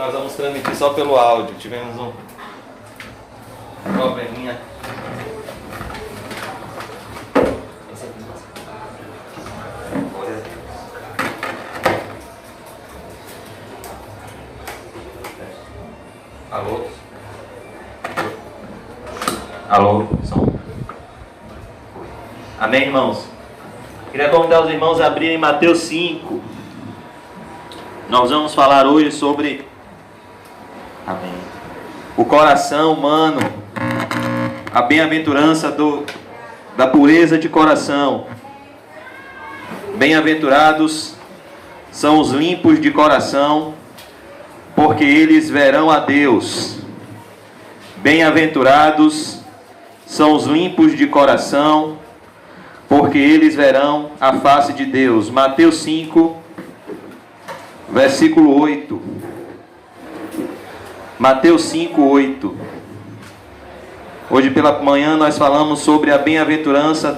Nós vamos transmitir só pelo áudio. Tivemos um probleminha. Alô? Alô? Som. Amém, irmãos? Queria convidar os irmãos a abrirem Mateus 5. Nós vamos falar hoje sobre o coração humano, a bem-aventurança da pureza de coração. Bem-aventurados são os limpos de coração, porque eles verão a Deus. Bem-aventurados são os limpos de coração, porque eles verão a face de Deus. Mateus 5, versículo 8. Mateus 5, 8. Hoje pela manhã nós falamos sobre a bem-aventurança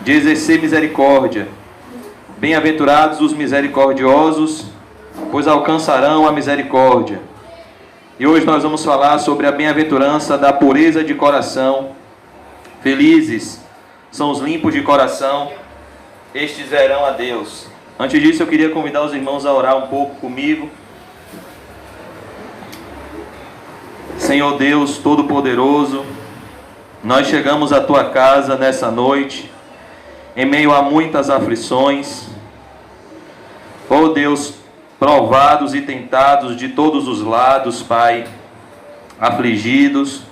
de exercer misericórdia. Bem-aventurados os misericordiosos, pois alcançarão a misericórdia. E hoje nós vamos falar sobre a bem-aventurança da pureza de coração. Felizes são os limpos de coração, estes verão a Deus. Antes disso eu queria convidar os irmãos a orar um pouco comigo. Senhor Deus Todo-Poderoso, nós chegamos à Tua casa nessa noite, em meio a muitas aflições. Oh Deus, provados e tentados de todos os lados, Pai, afligidos,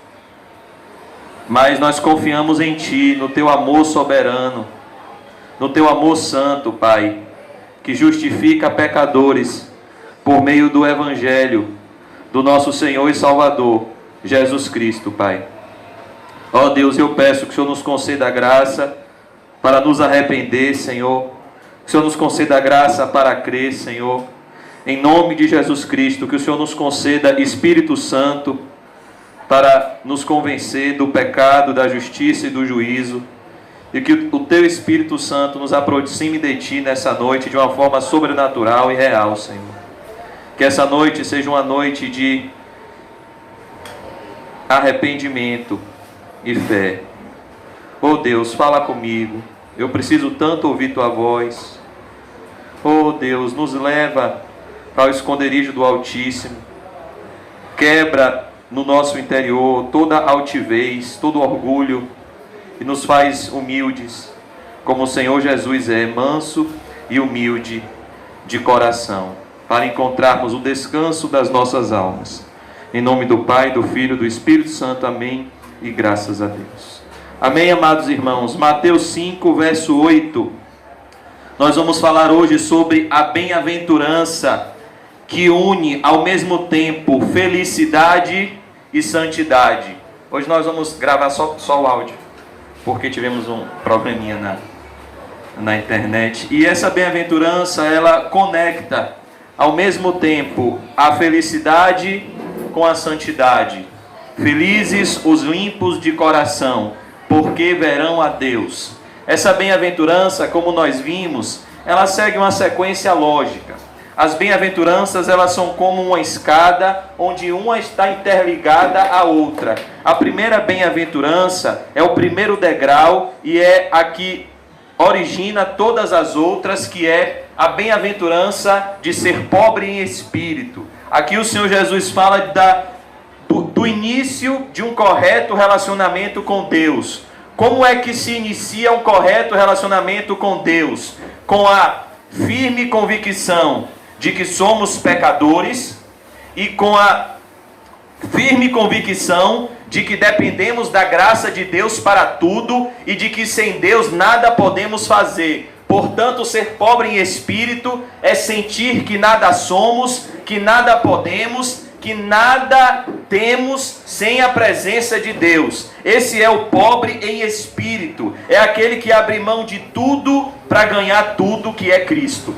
mas nós confiamos em Ti, no Teu amor soberano, no Teu amor santo, Pai, que justifica pecadores por meio do Evangelho do nosso Senhor e Salvador, Jesus Cristo, Pai. Ó Deus, eu peço que o Senhor nos conceda a graça para nos arrepender, Senhor. Que o Senhor nos conceda a graça para crer, Senhor. Em nome de Jesus Cristo, que o Senhor nos conceda Espírito Santo para nos convencer do pecado, da justiça e do juízo. E que o Teu Espírito Santo nos aproxime de Ti nessa noite de uma forma sobrenatural e real, Senhor. Que essa noite seja uma noite de arrependimento e fé. Oh Deus, fala comigo. Eu preciso tanto ouvir Tua voz. Oh Deus, nos leva ao esconderijo do Altíssimo. Quebra no nosso interior toda altivez, todo orgulho e nos faz humildes, como o Senhor Jesus é, manso e humilde de coração, para encontrarmos o descanso das nossas almas. Em nome do Pai, do Filho e do Espírito Santo. Amém. E graças a Deus. Amém, amados irmãos. Mateus 5, verso 8. Nós vamos falar hoje sobre a bem-aventurança que une ao mesmo tempo felicidade e santidade. Hoje nós vamos gravar só o áudio, porque tivemos um probleminha na internet. E essa bem-aventurança, ela conecta ao mesmo tempo a felicidade com a santidade. Felizes os limpos de coração, porque verão a Deus. Essa bem-aventurança, como nós vimos, ela segue uma sequência lógica. As bem-aventuranças, elas são como uma escada, onde uma está interligada à outra. A primeira bem-aventurança é o primeiro degrau e é a que origina todas as outras, que é a bem-aventurança de ser pobre em espírito. Aqui o Senhor Jesus fala do início de um correto relacionamento com Deus. Como é que se inicia um correto relacionamento com Deus? Com a firme convicção de que somos pecadores e com a firme convicção de que dependemos da graça de Deus para tudo e de que sem Deus nada podemos fazer. Portanto, ser pobre em espírito é sentir que nada somos, que nada podemos, que nada temos sem a presença de Deus. Esse é o pobre em espírito. É aquele que abre mão de tudo para ganhar tudo, que é Cristo.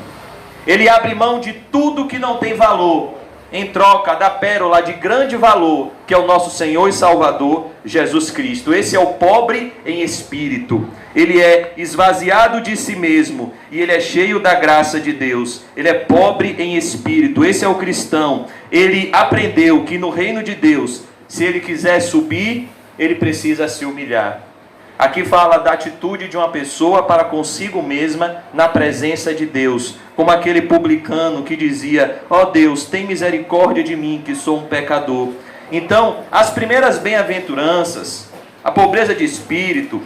Ele abre mão de tudo que não tem valor, em troca da pérola de grande valor, que é o nosso Senhor e Salvador, Jesus Cristo. Esse é o pobre em espírito. Ele é esvaziado de si mesmo e ele é cheio da graça de Deus. Ele é pobre em espírito. Esse é o cristão. Ele aprendeu que no reino de Deus, se ele quiser subir, ele precisa se humilhar. Aqui fala da atitude de uma pessoa para consigo mesma na presença de Deus. Como aquele publicano que dizia: ó Deus, tem misericórdia de mim, que sou um pecador. Então, as primeiras bem-aventuranças, a pobreza de espírito,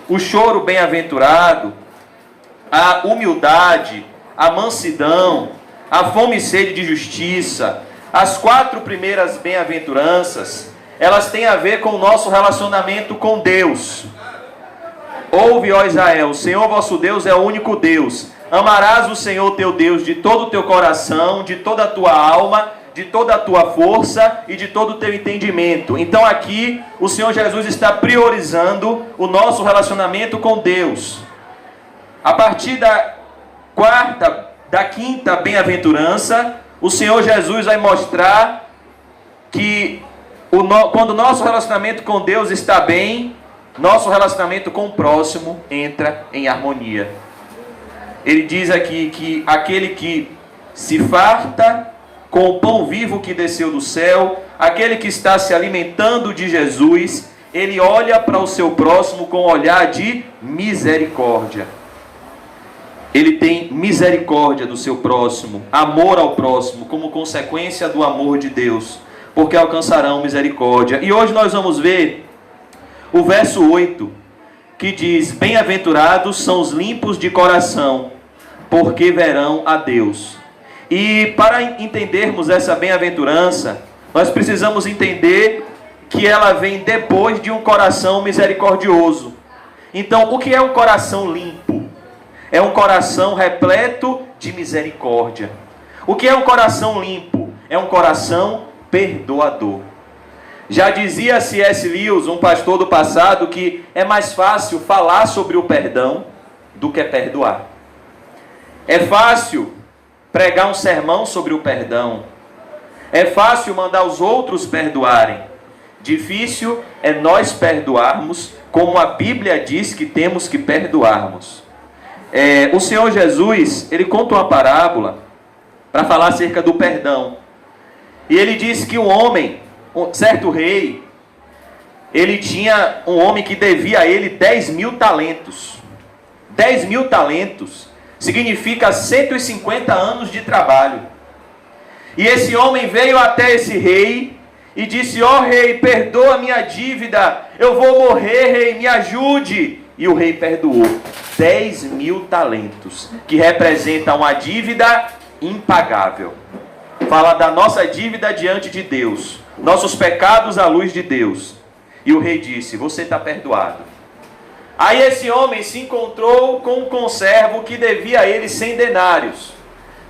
o choro bem-aventurado, a humildade, a mansidão, a fome e sede de justiça, as 4 primeiras bem-aventuranças, elas têm a ver com o nosso relacionamento com Deus. Ouve, ó Israel, o Senhor vosso Deus é o único Deus. Amarás o Senhor teu Deus de todo o teu coração, de toda a tua alma, de toda a tua força e de todo o teu entendimento. Então aqui o Senhor Jesus está priorizando o nosso relacionamento com Deus. A partir da quinta bem-aventurança, o Senhor Jesus vai mostrar que quando o nosso relacionamento com Deus está bem, nosso relacionamento com o próximo entra em harmonia. Ele diz aqui que aquele que se farta com o pão vivo que desceu do céu, aquele que está se alimentando de Jesus, ele olha para o seu próximo com um olhar de misericórdia. Ele tem misericórdia do seu próximo, amor ao próximo, como consequência do amor de Deus, porque alcançarão misericórdia. E hoje nós vamos ver o verso 8, que diz: bem-aventurados são os limpos de coração, porque verão a Deus. E para entendermos essa bem-aventurança, nós precisamos entender que ela vem depois de um coração misericordioso. Então, o que é um coração limpo? É um coração repleto de misericórdia. O que é um coração limpo? É um coração perdoador. Já dizia C.S. Lewis, um pastor do passado, que é mais fácil falar sobre o perdão do que perdoar. É fácil pregar um sermão sobre o perdão. É fácil mandar os outros perdoarem. Difícil é nós perdoarmos como a Bíblia diz que temos que perdoarmos. O Senhor Jesus, ele conta uma parábola para falar acerca do perdão. E ele diz que um certo rei, ele tinha um homem que devia a ele 10.000 talentos. 10.000 talentos significa 150 anos de trabalho. E esse homem veio até esse rei e disse: ó rei, perdoa a minha dívida, eu vou morrer, rei, me ajude. E o rei perdoou 10.000 talentos, que representa uma dívida impagável. Fala da nossa dívida diante de Deus, nossos pecados à luz de Deus. E o rei disse: você está perdoado. Aí esse homem se encontrou com um conservo que devia a ele 100 denários.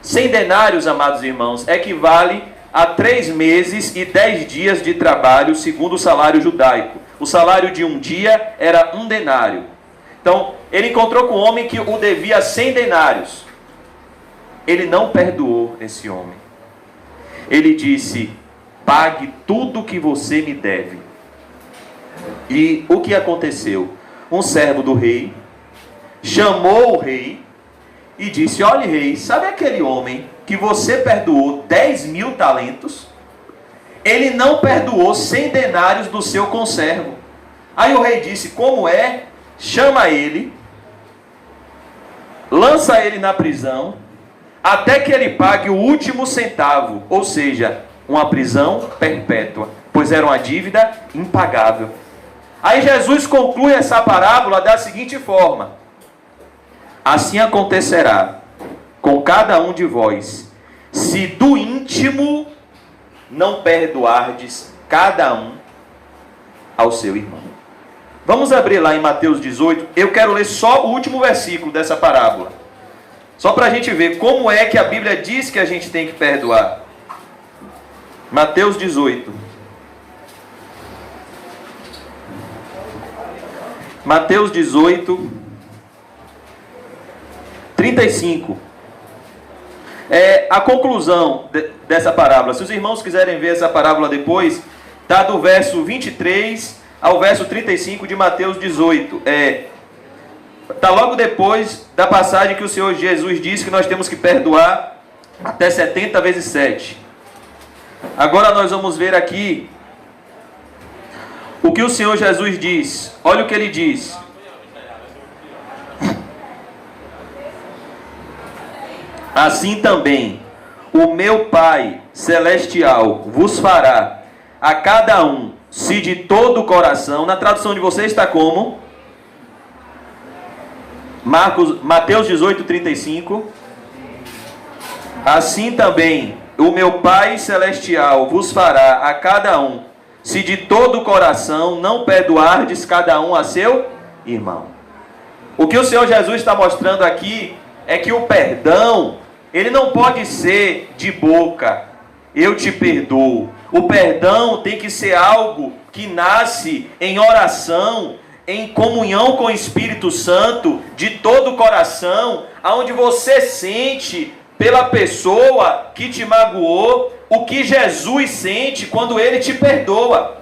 100 denários, amados irmãos, equivale a 3 meses e 10 dias de trabalho, segundo o salário judaico. O salário de um dia era 1 denário. Então, ele encontrou com um homem que o devia 100 denários. Ele não perdoou esse homem. Ele disse: pague tudo que você me deve. E o que aconteceu? Um servo do rei chamou o rei e disse: olhe rei, sabe aquele homem que você perdoou 10.000 talentos? Ele não perdoou 100 denários do seu conservo. Aí o rei disse: como é? Chama ele, lança ele na prisão, até que ele pague o último centavo, ou seja, uma prisão perpétua, pois era uma dívida impagável. Aí Jesus conclui essa parábola da seguinte forma: assim acontecerá com cada um de vós, se do íntimo não perdoardes cada um ao seu irmão. Vamos abrir lá em Mateus 18. Eu quero ler só o último versículo dessa parábola, só para a gente ver como é que a Bíblia diz que a gente tem que perdoar. Mateus 18. Mateus 18, 35. É a conclusão dessa parábola. Se os irmãos quiserem ver essa parábola depois, está do verso 23 ao verso 35 de Mateus 18. Está logo depois da passagem que o Senhor Jesus disse que nós temos que perdoar até 70 vezes 7. Agora nós vamos ver aqui o que o Senhor Jesus diz. Olha o que ele diz. Assim também o meu Pai Celestial vos fará a cada um, se de todo o coração. Na tradução de vocês está como? Mateus 18, 35. Assim também o meu Pai Celestial vos fará a cada um, se de todo o coração não perdoardes cada um a seu irmão. O que o Senhor Jesus está mostrando aqui é que o perdão, ele não pode ser de boca, eu te perdoo. O perdão tem que ser algo que nasce em oração, em comunhão com o Espírito Santo, de todo o coração, aonde você sente pela pessoa que te magoou o que Jesus sente quando ele te perdoa.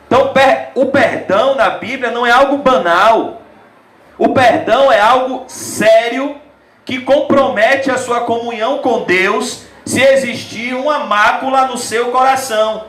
Então, o perdão na Bíblia não é algo banal. O perdão é algo sério que compromete a sua comunhão com Deus se existir uma mácula no seu coração.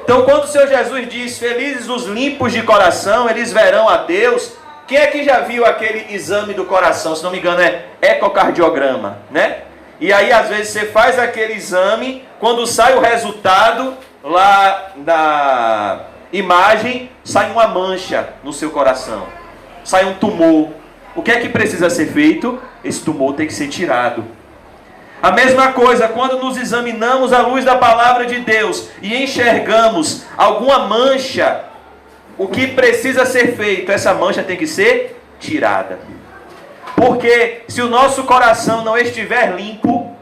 Então, quando o Senhor Jesus diz, felizes os limpos de coração, eles verão a Deus. Quem é que já viu aquele exame do coração? Se não me engano é ecocardiograma, né? E aí às vezes você faz aquele exame, quando sai o resultado, lá na imagem, sai uma mancha no seu coração. Sai um tumor. O que é que precisa ser feito? Esse tumor tem que ser tirado. A mesma coisa, quando nos examinamos à luz da palavra de Deus e enxergamos alguma mancha, o que precisa ser feito? Essa mancha tem que ser tirada. Porque se o nosso coração não estiver limpo,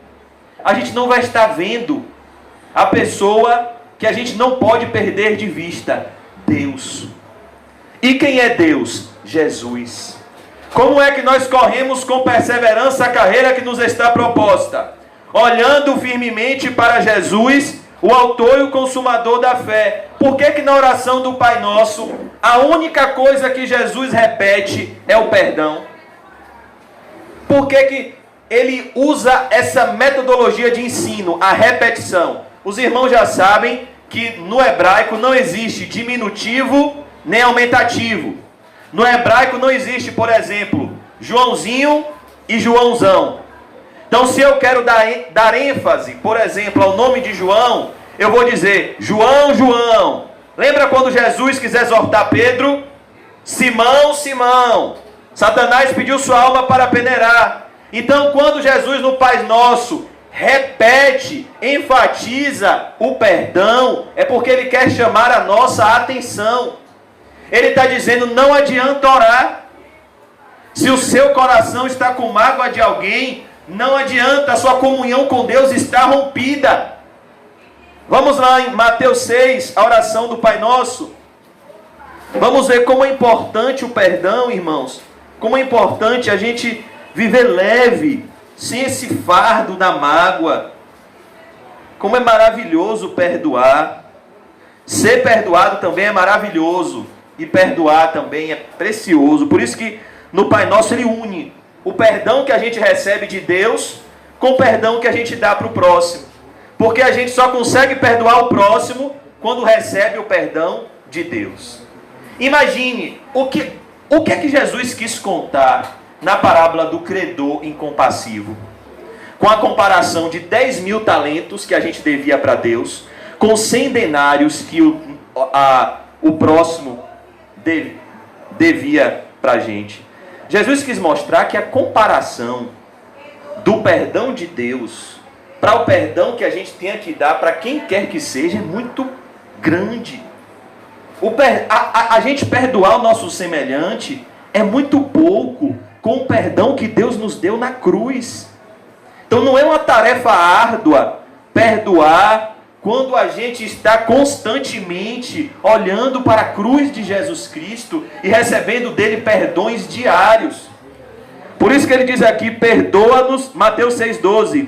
a gente não vai estar vendo a pessoa que a gente não pode perder de vista, Deus. E quem é Deus? Jesus. Como é que nós corremos com perseverança a carreira que nos está proposta? Olhando firmemente para Jesus, o autor e o consumador da fé. Por que na oração do Pai Nosso, a única coisa que Jesus repete é o perdão? Por que ele usa essa metodologia de ensino, a repetição? Os irmãos já sabem que no hebraico não existe diminutivo nem aumentativo. No hebraico não existe, por exemplo, Joãozinho e Joãozão. Então, se eu quero dar ênfase, por exemplo, ao nome de João, eu vou dizer João, João. Lembra quando Jesus quis exortar Pedro? Simão, Simão. Satanás pediu sua alma para peneirar. Então, quando Jesus no Pai Nosso repete, enfatiza o perdão, é porque ele quer chamar a nossa atenção. Ele está dizendo, não adianta orar. Se o seu coração está com mágoa de alguém, não adianta, a sua comunhão com Deus está rompida. Vamos lá em Mateus 6, a oração do Pai Nosso. Vamos ver como é importante o perdão, irmãos. Como é importante a gente viver leve, sem esse fardo da mágoa. Como é maravilhoso perdoar. Ser perdoado também é maravilhoso. E perdoar também é precioso. Por isso que no Pai Nosso ele une o perdão que a gente recebe de Deus com o perdão que a gente dá para o próximo. Porque a gente só consegue perdoar o próximo quando recebe o perdão de Deus. Imagine o que é que Jesus quis contar na parábola do credor incompassivo. Com a comparação de 10.000 talentos que a gente devia para Deus, com 100 denários que o próximo devia para a gente. Jesus quis mostrar que a comparação do perdão de Deus para o perdão que a gente tem que dar para quem quer que seja é muito grande. A gente perdoar o nosso semelhante é muito pouco com o perdão que Deus nos deu na cruz. Então não é uma tarefa árdua perdoar quando a gente está constantemente olhando para a cruz de Jesus Cristo e recebendo dele perdões diários. Por isso que ele diz aqui, perdoa-nos, Mateus 6,12,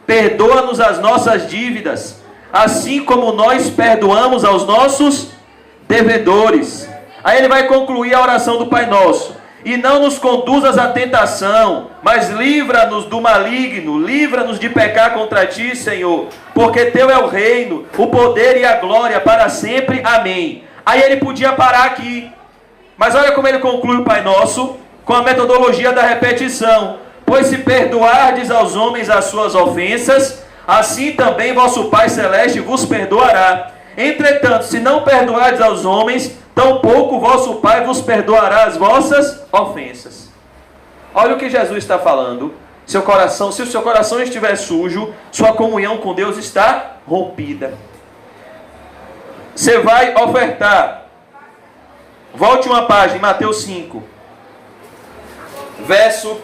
perdoa-nos as nossas dívidas, assim como nós perdoamos aos nossos devedores. Aí ele vai concluir a oração do Pai Nosso. E não nos conduzas à tentação, mas livra-nos do maligno, livra-nos de pecar contra ti, Senhor, porque teu é o reino, o poder e a glória para sempre. Amém. Aí ele podia parar aqui, mas olha como ele conclui o Pai Nosso, com a metodologia da repetição. Pois se perdoardes aos homens as suas ofensas, assim também vosso Pai Celeste vos perdoará. Entretanto, se não perdoardes aos homens, tampouco vosso Pai vos perdoará as vossas ofensas. Olha o que Jesus está falando. Se o seu coração estiver sujo, sua comunhão com Deus está rompida. Você vai ofertar. Volte uma página, Mateus 5. Verso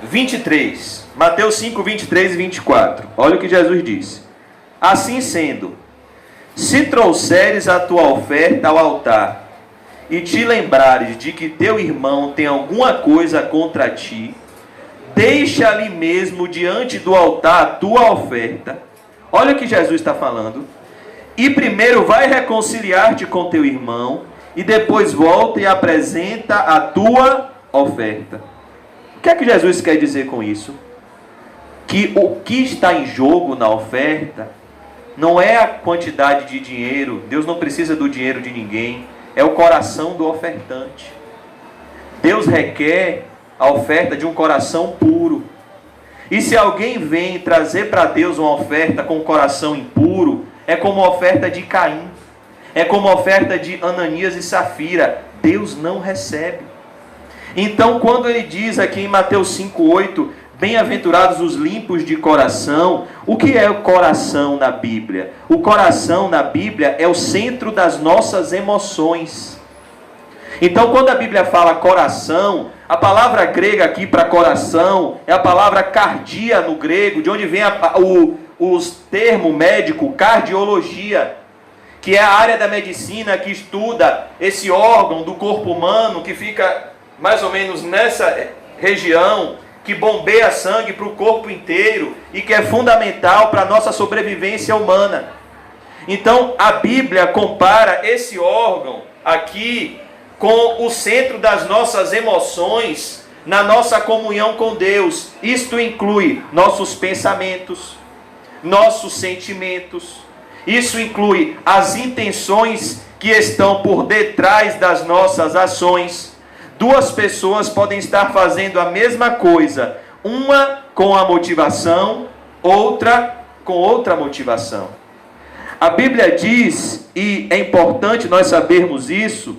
23. Mateus 5, 23 e 24. Olha o que Jesus disse. Assim sendo, se trouxeres a tua oferta ao altar, e te lembrares de que teu irmão tem alguma coisa contra ti, deixa ali mesmo diante do altar a tua oferta. Olha o que Jesus está falando. E primeiro vai reconciliar-te com teu irmão, e depois volta e apresenta a tua oferta. O que é que Jesus quer dizer com isso? Que o que está em jogo na oferta não é a quantidade de dinheiro. Deus não precisa do dinheiro de ninguém. É o coração do ofertante. Deus requer a oferta de um coração puro. E se alguém vem trazer para Deus uma oferta com um coração impuro, é como a oferta de Caim. É como a oferta de Ananias e Safira. Deus não recebe. Então, quando ele diz aqui em Mateus 5,8, bem-aventurados os limpos de coração, o que é o coração na Bíblia? O coração na Bíblia é o centro das nossas emoções. Então, quando a Bíblia fala coração, a palavra grega aqui para coração é a palavra cardia no grego, de onde vem o termo médico cardiologia, que é a área da medicina que estuda esse órgão do corpo humano que fica mais ou menos nessa região, que bombeia sangue para o corpo inteiro e que é fundamental para a nossa sobrevivência humana. Então, a Bíblia compara esse órgão aqui com o centro das nossas emoções na nossa comunhão com Deus. Isto inclui nossos pensamentos, nossos sentimentos. Isso inclui as intenções que estão por detrás das nossas ações. Duas pessoas podem estar fazendo a mesma coisa, uma com a motivação, outra com outra motivação. A Bíblia diz, e é importante nós sabermos isso,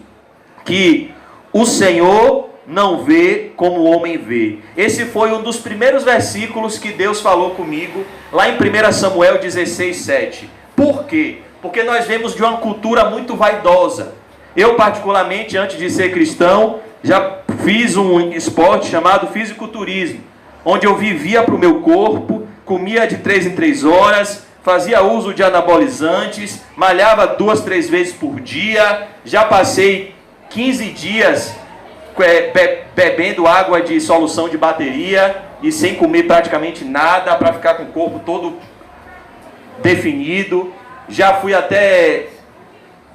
que o Senhor não vê como o homem vê. Esse foi um dos primeiros versículos que Deus falou comigo, lá em 1 Samuel 16:7. Por quê? Porque nós vemos de uma cultura muito vaidosa. Eu, particularmente, antes de ser cristão, já fiz um esporte chamado fisiculturismo, onde eu vivia para o meu corpo, comia de 3 em 3 horas, fazia uso de anabolizantes, malhava 2, 3 vezes por dia, já passei 15 dias bebendo água de solução de bateria e sem comer praticamente nada para ficar com o corpo todo definido. Já fui até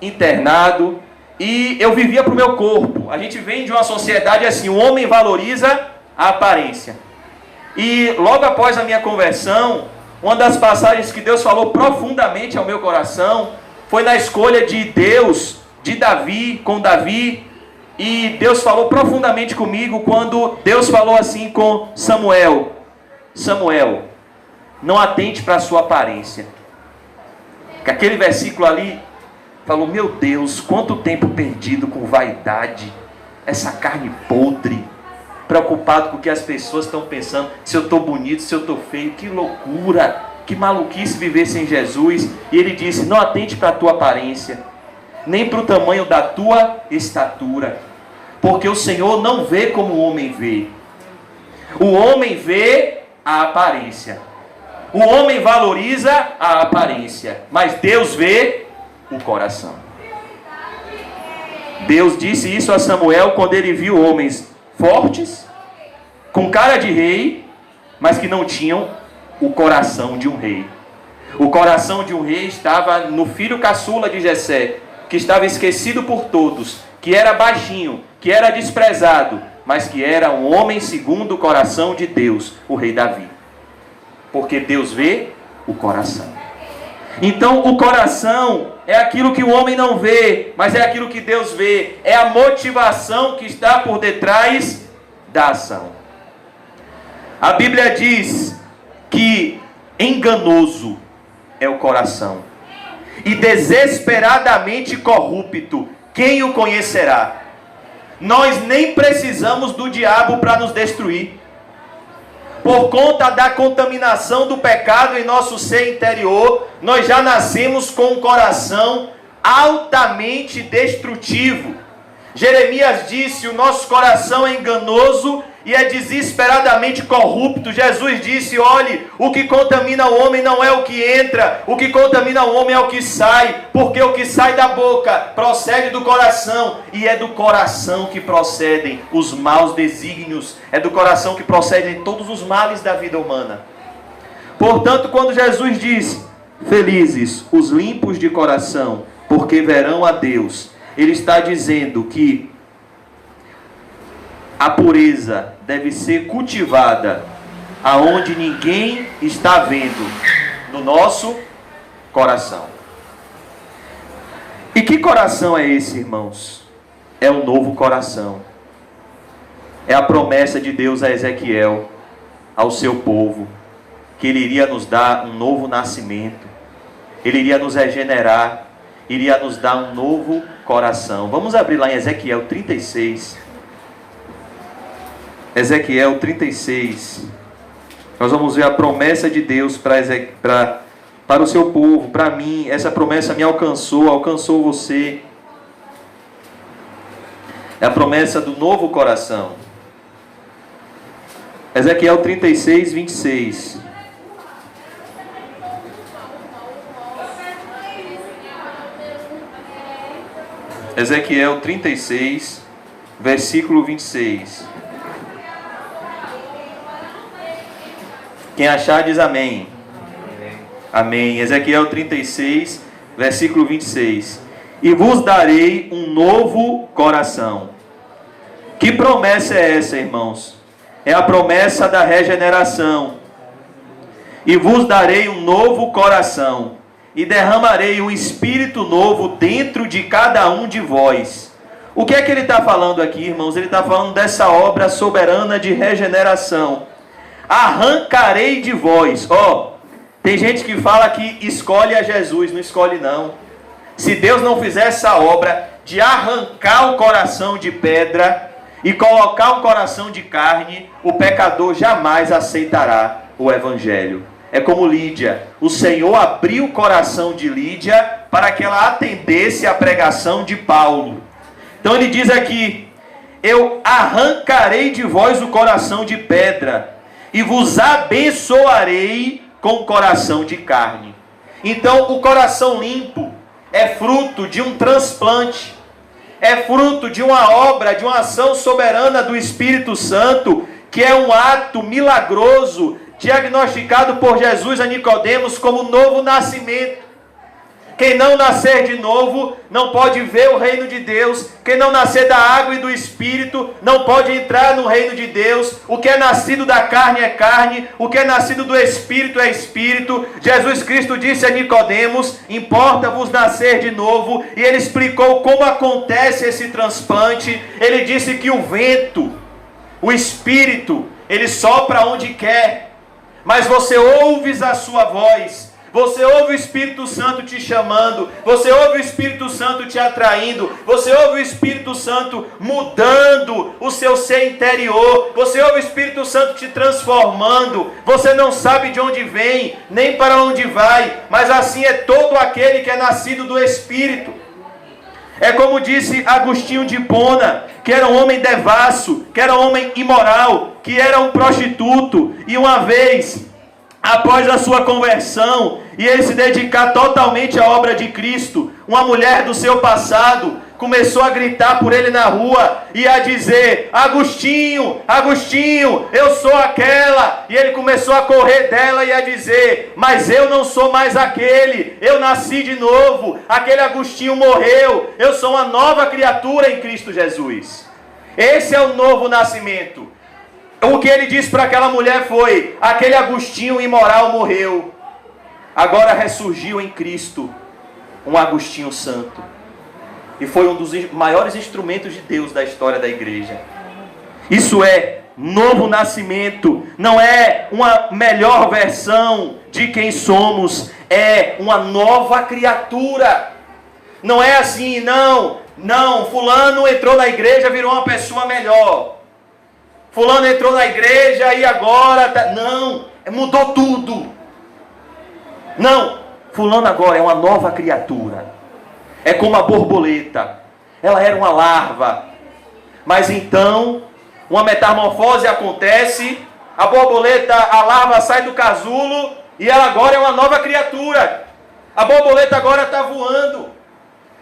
internado e eu vivia para o meu corpo. A gente vem de uma sociedade assim, o homem valoriza a aparência. E logo após a minha conversão, uma das passagens que Deus falou profundamente ao meu coração foi na escolha de Deus, de Davi, com Davi. E Deus falou profundamente comigo quando Deus falou assim com Samuel: Samuel, não atente para a sua aparência. Que aquele versículo ali falou: meu Deus, quanto tempo perdido com vaidade, essa carne podre, preocupado com o que as pessoas estão pensando, se eu estou bonito, se eu estou feio, que loucura, que maluquice viver sem Jesus. E ele disse: não atente para a tua aparência, nem para o tamanho da tua estatura, porque o Senhor não vê como o homem vê. O homem vê a aparência, o homem valoriza a aparência, mas Deus vê o coração. Deus disse isso a Samuel quando ele viu homens fortes, com cara de rei, mas que não tinham o coração de um rei. O coração de um rei estava no filho caçula de Jessé, que estava esquecido por todos, que era baixinho, que era desprezado, mas que era um homem segundo o coração de Deus, o rei Davi. Porque Deus vê o coração. Então o coração é aquilo que o homem não vê, mas é aquilo que Deus vê. É a motivação que está por detrás da ação. A Bíblia diz que enganoso é o coração, e desesperadamente corrupto, quem o conhecerá? Nós nem precisamos do diabo para nos destruir. Por conta da contaminação do pecado em nosso ser interior, nós já nascemos com um coração altamente destrutivo. Jeremias disse: o nosso coração é enganoso e é desesperadamente corrupto. Jesus disse: olhe, o que contamina o homem não é o que entra, o que contamina o homem é o que sai, porque o que sai da boca procede do coração, e é do coração que procedem os maus desígnios, é do coração que procedem todos os males da vida humana. Portanto, quando Jesus diz: felizes os limpos de coração, porque verão a Deus, ele está dizendo que a pureza deve ser cultivada aonde ninguém está vendo, no nosso coração. E que coração é esse, irmãos? É um novo coração. É a promessa de Deus a Ezequiel, ao seu povo, que ele iria nos dar um novo nascimento, ele iria nos regenerar, iria nos dar um novo coração. Vamos abrir lá em Ezequiel 36. Ezequiel 36. Nós vamos ver a promessa de Deus para o seu povo, para mim. Essa promessa me alcançou você. É a promessa do novo coração. Ezequiel 36, 26. Ezequiel 36, versículo 26. Quem achar diz amém. Amém. Ezequiel 36, versículo 26. E vos darei um novo coração. Que promessa é essa, irmãos? É a promessa da regeneração. E vos darei um novo coração, e derramarei um espírito novo dentro de cada um de vós. O que é que ele está falando aqui, irmãos? Ele está falando dessa obra soberana de regeneração. Arrancarei de vós. Tem gente que fala que escolhe a Jesus, não escolhe não. Se Deus não fizer essa obra de arrancar o coração de pedra e colocar um coração de carne, o pecador jamais aceitará o evangelho. É como Lídia. O Senhor abriu o coração de Lídia para que ela atendesse à pregação de Paulo. Então ele diz aqui: eu arrancarei de vós o coração de pedra e vos abençoarei com o coração de carne. Então o coração limpo é fruto de um transplante, é fruto de uma obra, de uma ação soberana do Espírito Santo, que é um ato milagroso diagnosticado por Jesus a Nicodemos como novo nascimento. Quem não nascer de novo não pode ver o reino de Deus. Quem não nascer da água e do Espírito não pode entrar no reino de Deus. O que é nascido da carne é carne, o que é nascido do Espírito é Espírito. Jesus Cristo disse a Nicodemos: importa-vos nascer de novo. E ele explicou como acontece esse transplante. Ele disse que o vento, o Espírito, ele sopra onde quer, mas você ouves a sua voz, Você ouve o Espírito Santo te chamando, você ouve o Espírito Santo te atraindo, você ouve o Espírito Santo mudando o seu ser interior, você ouve o Espírito Santo te transformando. Você não sabe de onde vem, nem para onde vai, mas assim é todo aquele que é nascido do Espírito. É como disse Agostinho de Hipona, que era um homem devasso, que era um homem imoral, que era um prostituto, e uma vez, após a sua conversão, e ele se dedicar totalmente à obra de Cristo, uma mulher do seu passado começou a gritar por ele na rua e a dizer: Agostinho, Agostinho, eu sou aquela. E ele começou a correr dela e a dizer: mas eu não sou mais aquele, eu nasci de novo, aquele Agostinho morreu, eu sou uma nova criatura em Cristo Jesus. Esse é o novo nascimento. O que ele disse para aquela mulher foi: aquele Agostinho imoral morreu, agora ressurgiu em Cristo um Agostinho santo. E foi um dos maiores instrumentos de Deus da história da igreja. Isso é novo nascimento. Não é uma melhor versão de quem somos. É uma nova criatura. Não é assim, não, fulano entrou na igreja, virou uma pessoa melhor. Fulano entrou na igreja e agora... Não, mudou tudo. Não, fulano agora é uma nova criatura. É como a borboleta. Ela era uma larva. Mas então, uma metamorfose acontece. A borboleta, a larva sai do casulo e ela agora é uma nova criatura. A borboleta agora está voando.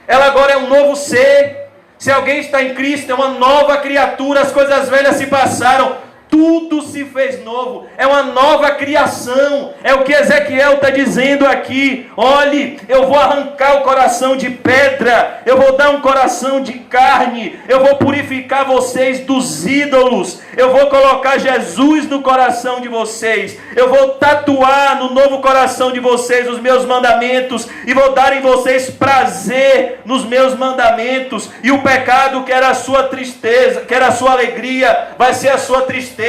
Ela agora é um novo ser. Se alguém está em Cristo, é uma nova criatura. As coisas velhas se passaram. Tudo se fez novo, é uma nova criação, é o que Ezequiel está dizendo aqui. Olhe, eu vou arrancar o coração de pedra, eu vou dar um coração de carne, eu vou purificar vocês dos ídolos, eu vou colocar Jesus no coração de vocês, eu vou tatuar no novo coração de vocês os meus mandamentos, e vou dar em vocês prazer nos meus mandamentos, e o pecado que era a sua tristeza, que era a sua alegria, vai ser a sua tristeza,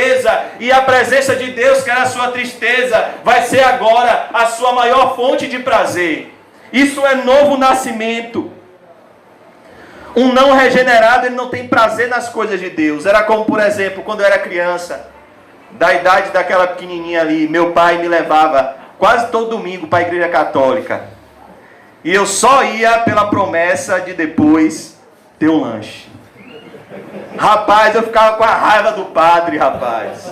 e a presença de Deus, que era a sua tristeza, vai ser agora a sua maior fonte de prazer. Isso é novo nascimento. Um não regenerado, ele não tem prazer nas coisas de Deus. Era como, por exemplo, quando eu era criança, da idade daquela pequenininha ali, meu pai me levava quase todo domingo para a igreja católica, e eu só ia pela promessa de depois ter um lanche. Rapaz, eu ficava com a raiva do padre, rapaz.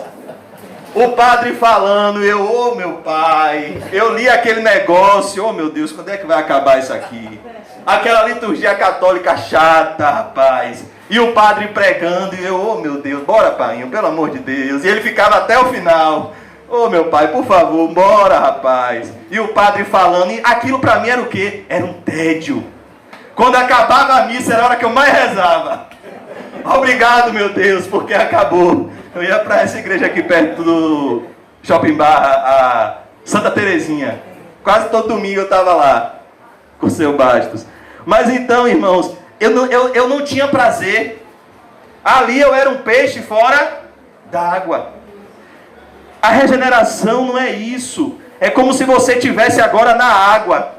O padre falando, ô meu pai, eu li aquele negócio, ô meu Deus, quando é que vai acabar isso aqui? Aquela liturgia católica chata, rapaz. E o padre pregando, e eu, ô meu Deus, bora painho, pelo amor de Deus. E ele ficava até o final. Ô meu pai, por favor, bora rapaz. E o padre falando, e aquilo pra mim era o quê? Era um tédio. Quando acabava a missa, era a hora que eu mais rezava. Obrigado, meu Deus, porque acabou. Eu ia para essa igreja aqui perto do Shopping Barra, a Santa Terezinha. Quase todo domingo eu estava lá, com o seu Bastos. Mas então, irmãos, eu não tinha prazer. Ali eu era um peixe fora d'água. A regeneração não é isso. É como se você estivesse agora na água.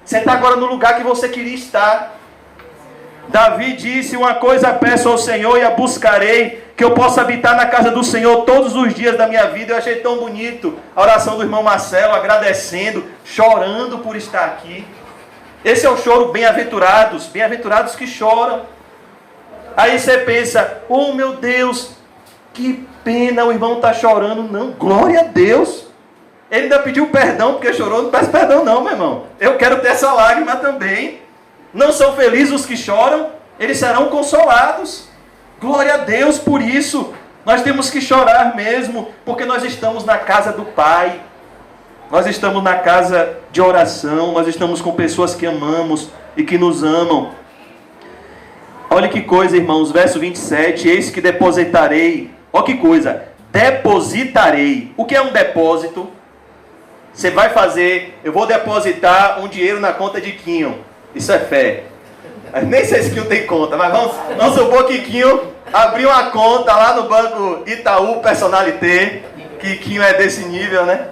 Você está agora no lugar que você queria estar. Davi disse: uma coisa peço ao Senhor e a buscarei, que eu possa habitar na casa do Senhor todos os dias da minha vida. Eu achei tão bonito a oração do irmão Marcelo, agradecendo, chorando por estar aqui. Esse é o choro bem-aventurados, bem-aventurados que choram. Aí você pensa: oh meu Deus, que pena, o irmão está chorando. Não, glória a Deus. Ele ainda pediu perdão porque chorou. Não peço perdão não, meu irmão. Eu quero ter essa lágrima também. Não são felizes os que choram, eles serão consolados. Glória a Deus por isso. Nós temos que chorar mesmo, porque nós estamos na casa do Pai. Nós estamos na casa de oração, nós estamos com pessoas que amamos e que nos amam. Olha que coisa, irmãos, verso 27, eis que depositarei. Olha que coisa, depositarei. O que é um depósito? Você vai fazer, eu vou depositar um dinheiro na conta de Quinho. Isso é fé. Nem sei se Quinho tem conta, mas vamos supor que Quinho abriu uma conta lá no banco Itaú Personalité, que Quinho é desse nível, né?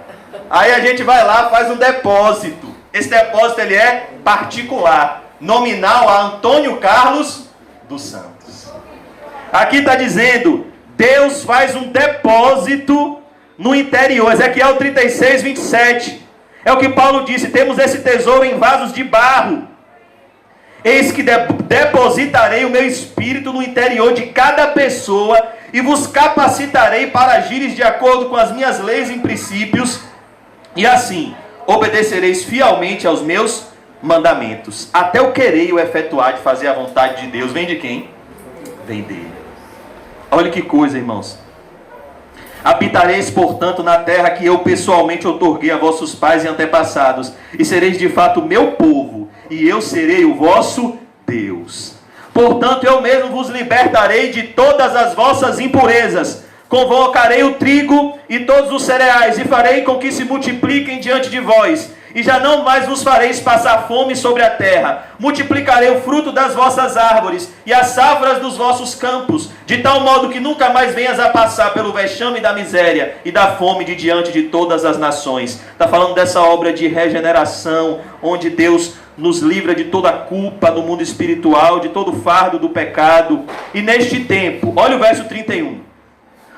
Aí a gente vai lá, faz um depósito. Esse depósito ele é particular, nominal a Antônio Carlos dos Santos. Aqui está dizendo, Deus faz um depósito no interior. Ezequiel 36, 27. É o que Paulo disse, temos esse tesouro em vasos de barro. Eis que depositarei o meu espírito no interior de cada pessoa e vos capacitarei para agires de acordo com as minhas leis e princípios, e assim obedecereis fielmente aos meus mandamentos. Até o querer e o efetuar de fazer a vontade de Deus vem de quem? Vem dele. Olha que coisa, irmãos. Habitareis, portanto, na terra que eu pessoalmente outorguei a vossos pais e antepassados, e sereis de fato meu povo, e eu serei o vosso Deus. Portanto, eu mesmo vos libertarei de todas as vossas impurezas, convocarei o trigo e todos os cereais, e farei com que se multipliquem diante de vós, e já não mais vos fareis passar fome sobre a terra. Multiplicarei o fruto das vossas árvores e as safras dos vossos campos, de tal modo que nunca mais venhas a passar pelo vexame da miséria e da fome de diante de todas as nações. Está falando dessa obra de regeneração, onde Deus nos livra de toda a culpa do mundo espiritual, de todo o fardo do pecado. E neste tempo, olha o verso 31.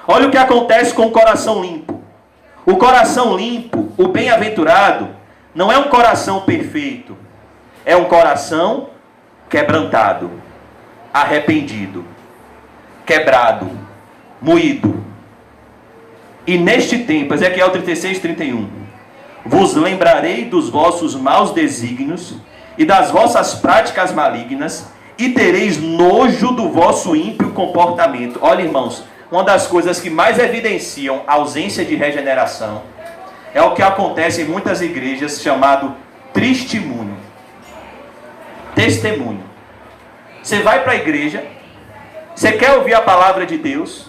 Olha o que acontece com o coração limpo. O coração limpo, o bem-aventurado, não é um coração perfeito. É um coração quebrantado, arrependido, quebrado, moído. E neste tempo, Ezequiel 36, 31. Vos lembrarei dos vossos maus desígnios e das vossas práticas malignas, e tereis nojo do vosso ímpio comportamento. Olha, irmãos, uma das coisas que mais evidenciam a ausência de regeneração é o que acontece em muitas igrejas, chamado testemunho. Testemunho. Você vai para a igreja, você quer ouvir a palavra de Deus,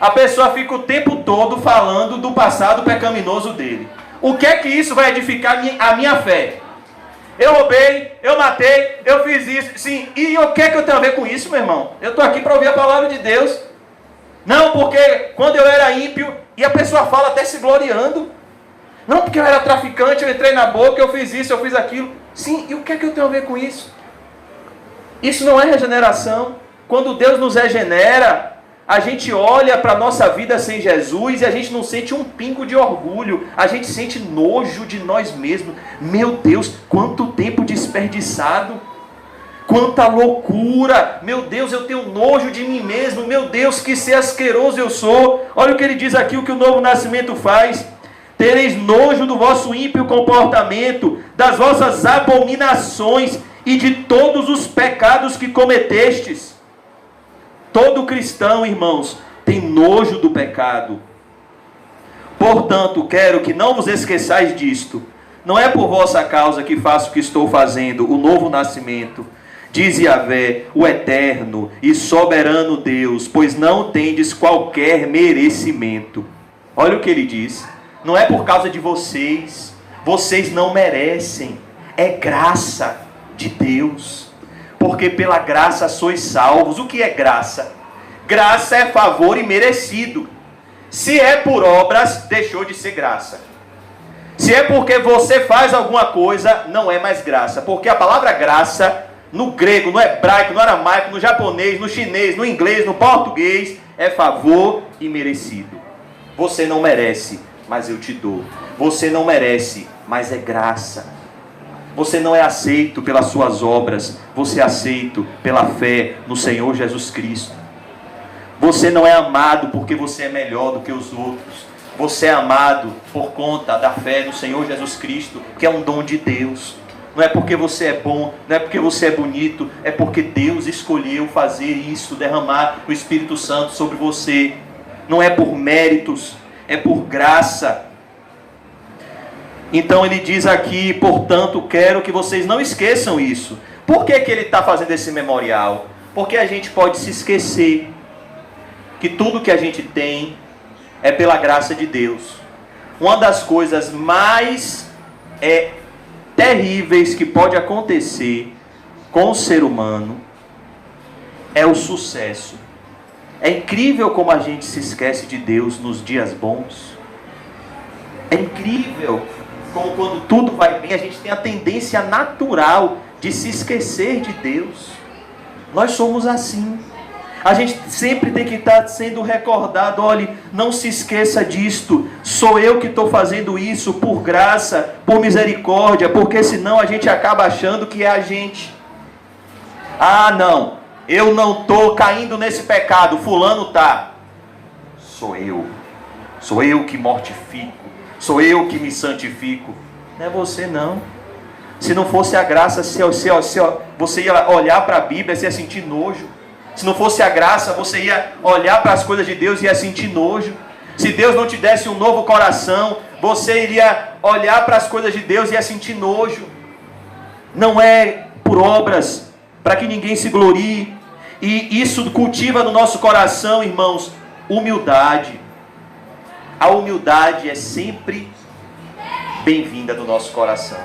a pessoa fica o tempo todo falando do passado pecaminoso dele. O que é que isso vai edificar a minha fé? Eu roubei, eu matei, eu fiz isso. Sim, e o que é que eu tenho a ver com isso, meu irmão? Eu estou aqui para ouvir a palavra de Deus. Não, porque quando eu era ímpio, e a pessoa fala até se gloriando. Não, porque eu era traficante, eu entrei na boca, eu fiz isso, eu fiz aquilo. Sim, e o que é que eu tenho a ver com isso? Isso não é regeneração. Quando Deus nos regenera, a gente olha para a nossa vida sem Jesus e a gente não sente um pingo de orgulho. A gente sente nojo de nós mesmos. Meu Deus, quanto tempo desperdiçado. Quanta loucura. Meu Deus, eu tenho nojo de mim mesmo. Meu Deus, que ser asqueroso eu sou. Olha o que ele diz aqui, o que o novo nascimento faz. Tereis nojo do vosso ímpio comportamento, das vossas abominações e de todos os pecados que cometestes. Todo cristão, irmãos, tem nojo do pecado. Portanto, quero que não vos esqueçais disto. Não é por vossa causa que faço o que estou fazendo, o novo nascimento. Diz Yahvé, o eterno e soberano Deus, pois não tendes qualquer merecimento. Olha o que ele diz. Não é por causa de vocês. Vocês não merecem. É graça de Deus. Porque pela graça sois salvos. O que é graça? Graça é favor imerecido. Se é por obras, deixou de ser graça. Se é porque você faz alguma coisa, não é mais graça. Porque a palavra graça, no grego, no hebraico, no aramaico, no japonês, no chinês, no inglês, no português, é favor imerecido. Você não merece, mas eu te dou. Você não merece, mas é graça. Você não é aceito pelas suas obras, você é aceito pela fé no Senhor Jesus Cristo. Você não é amado porque você é melhor do que os outros. Você é amado por conta da fé no Senhor Jesus Cristo, que é um dom de Deus. Não é porque você é bom, não é porque você é bonito, é porque Deus escolheu fazer isso, derramar o Espírito Santo sobre você. Não é por méritos, é por graça. Então ele diz aqui, portanto, quero que vocês não esqueçam isso. Por que ele está fazendo esse memorial? Porque a gente pode se esquecer que tudo que a gente tem é pela graça de Deus. Uma das coisas mais terríveis que pode acontecer com o ser humano é o sucesso. É incrível como a gente se esquece de Deus nos dias bons. É incrível como quando tudo vai bem, a gente tem a tendência natural de se esquecer de Deus. Nós somos assim. A gente sempre tem que estar sendo recordado. Olhe, não se esqueça disto. Sou eu que estou fazendo isso por graça, por misericórdia, porque senão a gente acaba achando que é a gente. Ah, não, eu não estou caindo nesse pecado, fulano está. Sou eu que mortifico, sou eu que me santifico. Não é você não. Se não fosse a graça, você ia olhar para a Bíblia e ia sentir nojo. Se não fosse a graça, você ia olhar para as coisas de Deus e ia sentir nojo. Se Deus não te desse um novo coração, você iria olhar para as coisas de Deus e ia sentir nojo. Não é por obras, para que ninguém se glorie. E isso cultiva no nosso coração, irmãos, humildade. A humildade é sempre bem-vinda no nosso coração.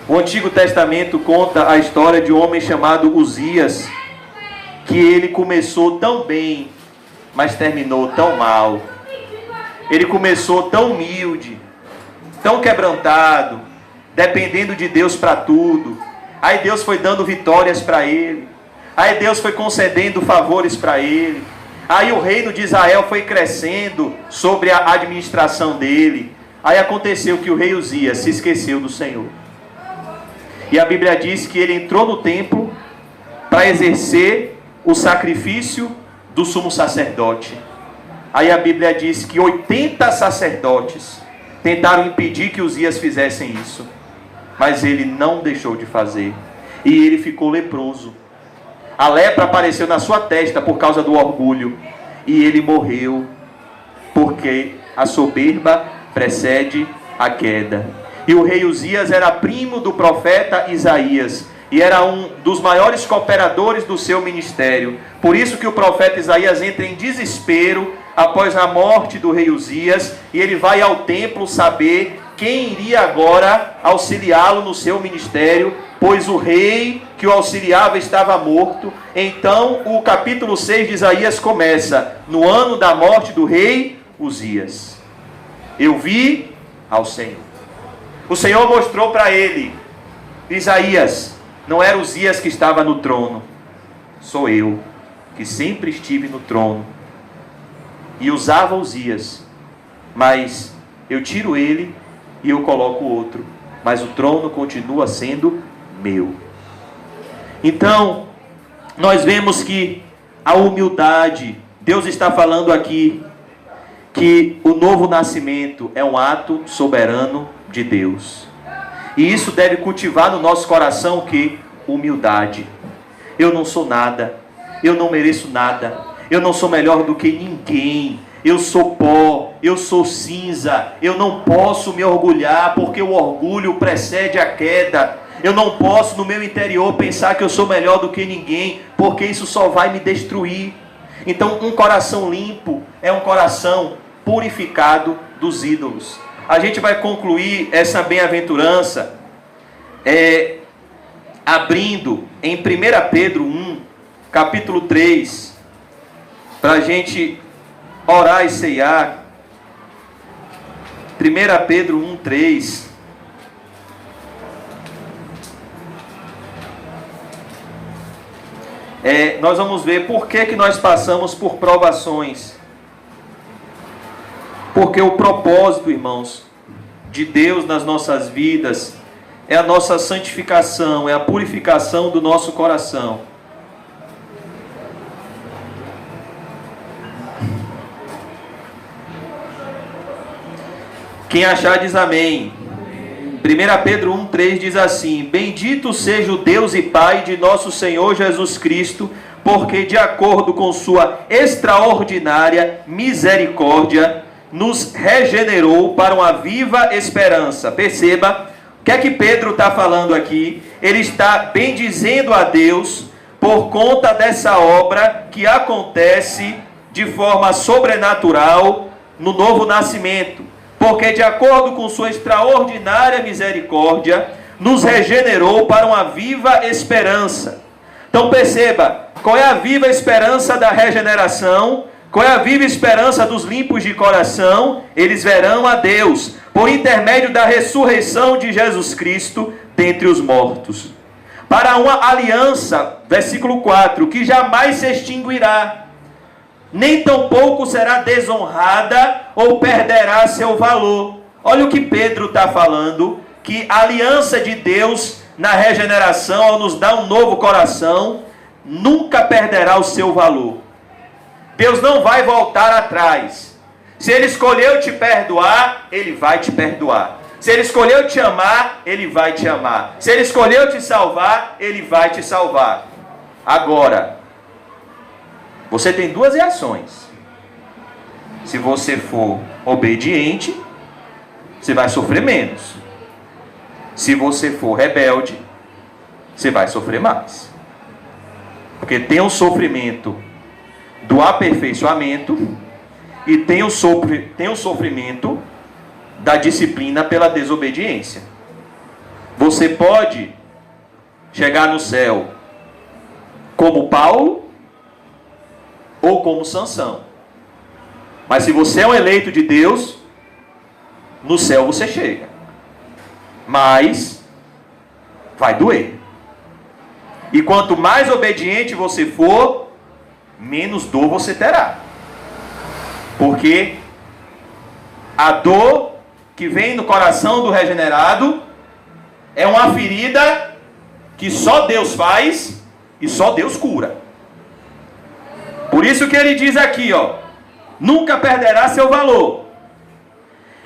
O Antigo Testamento conta a história de um homem chamado Uzias, que ele começou tão bem, mas terminou tão mal. Ele começou tão humilde, tão quebrantado, dependendo de Deus para tudo. Aí Deus foi dando vitórias para ele. Aí Deus foi concedendo favores para ele. Aí o reino de Israel foi crescendo sobre a administração dele. Aí aconteceu que o rei Uzias se esqueceu do Senhor. E a Bíblia diz que ele entrou no templo para exercer o sacrifício do sumo sacerdote. Aí a Bíblia diz que 80 sacerdotes tentaram impedir que Uzias fizessem isso, mas ele não deixou de fazer, e ele ficou leproso. A lepra apareceu na sua testa por causa do orgulho, e ele morreu, porque a soberba precede a queda. E o rei Uzias era primo do profeta Isaías, e era um dos maiores cooperadores do seu ministério. Por isso que o profeta Isaías entra em desespero após a morte do rei Uzias, e ele vai ao templo saber quem iria agora auxiliá-lo no seu ministério, pois o rei que o auxiliava estava morto. Então o capítulo 6 de Isaías começa: no ano da morte do rei Uzias, eu vi ao Senhor. O Senhor mostrou para ele: Isaías, não era Uzias que estava no trono, sou eu, que sempre estive no trono, e usava Uzias, mas eu tiro ele e eu coloco outro, mas o trono continua sendo meu. Então, nós vemos que a humildade, Deus está falando aqui, que o novo nascimento é um ato soberano de Deus. E isso deve cultivar no nosso coração o que? Humildade. Eu não sou nada, eu não mereço nada, eu não sou melhor do que ninguém, eu sou pó, eu sou cinza, eu não posso me orgulhar, porque o orgulho precede a queda. Eu não posso no meu interior pensar que eu sou melhor do que ninguém, porque isso só vai me destruir. Então um coração limpo é um coração purificado dos ídolos. A gente vai concluir essa bem-aventurança abrindo em 1 Pedro 1, capítulo 3, para a gente orar e ceiar. 1 Pedro 1, 3. Nós vamos ver por que nós passamos por provações. Porque o propósito, irmãos, de Deus nas nossas vidas é a nossa santificação, é a purificação do nosso coração. Quem achar diz amém. 1 Pedro 1,3 diz assim: bendito seja o Deus e Pai de nosso Senhor Jesus Cristo, porque de acordo com sua extraordinária misericórdia, nos regenerou para uma viva esperança. Perceba, o que é que Pedro está falando aqui? Ele está bendizendo a Deus por conta dessa obra que acontece de forma sobrenatural no novo nascimento. Porque de acordo com sua extraordinária misericórdia, nos regenerou para uma viva esperança. Então perceba, qual é a viva esperança da regeneração? Qual é a viva esperança dos limpos de coração? Eles verão a Deus, por intermédio da ressurreição de Jesus Cristo dentre os mortos. Para uma aliança, versículo 4, que jamais se extinguirá, nem tampouco será desonrada ou perderá seu valor. Olha o que Pedro está falando, que a aliança de Deus na regeneração, ao nos dar um novo coração, nunca perderá o seu valor. Deus não vai voltar atrás. Se Ele escolheu te perdoar, Ele vai te perdoar. Se Ele escolheu te amar, Ele vai te amar. Se Ele escolheu te salvar, Ele vai te salvar. Agora, você tem duas reações. Se você for obediente, você vai sofrer menos. Se você for rebelde, você vai sofrer mais. Porque tem o sofrimento do aperfeiçoamento e tem o sofrimento da disciplina pela desobediência. Você pode chegar no céu como Paulo ou como Sansão. Mas se você é um eleito de Deus, no céu você chega. Mas vai doer. E quanto mais obediente você for, menos dor você terá. Porque a dor que vem no coração do regenerado é uma ferida que só Deus faz e só Deus cura. Por isso que ele diz aqui, ó, nunca perderá seu valor.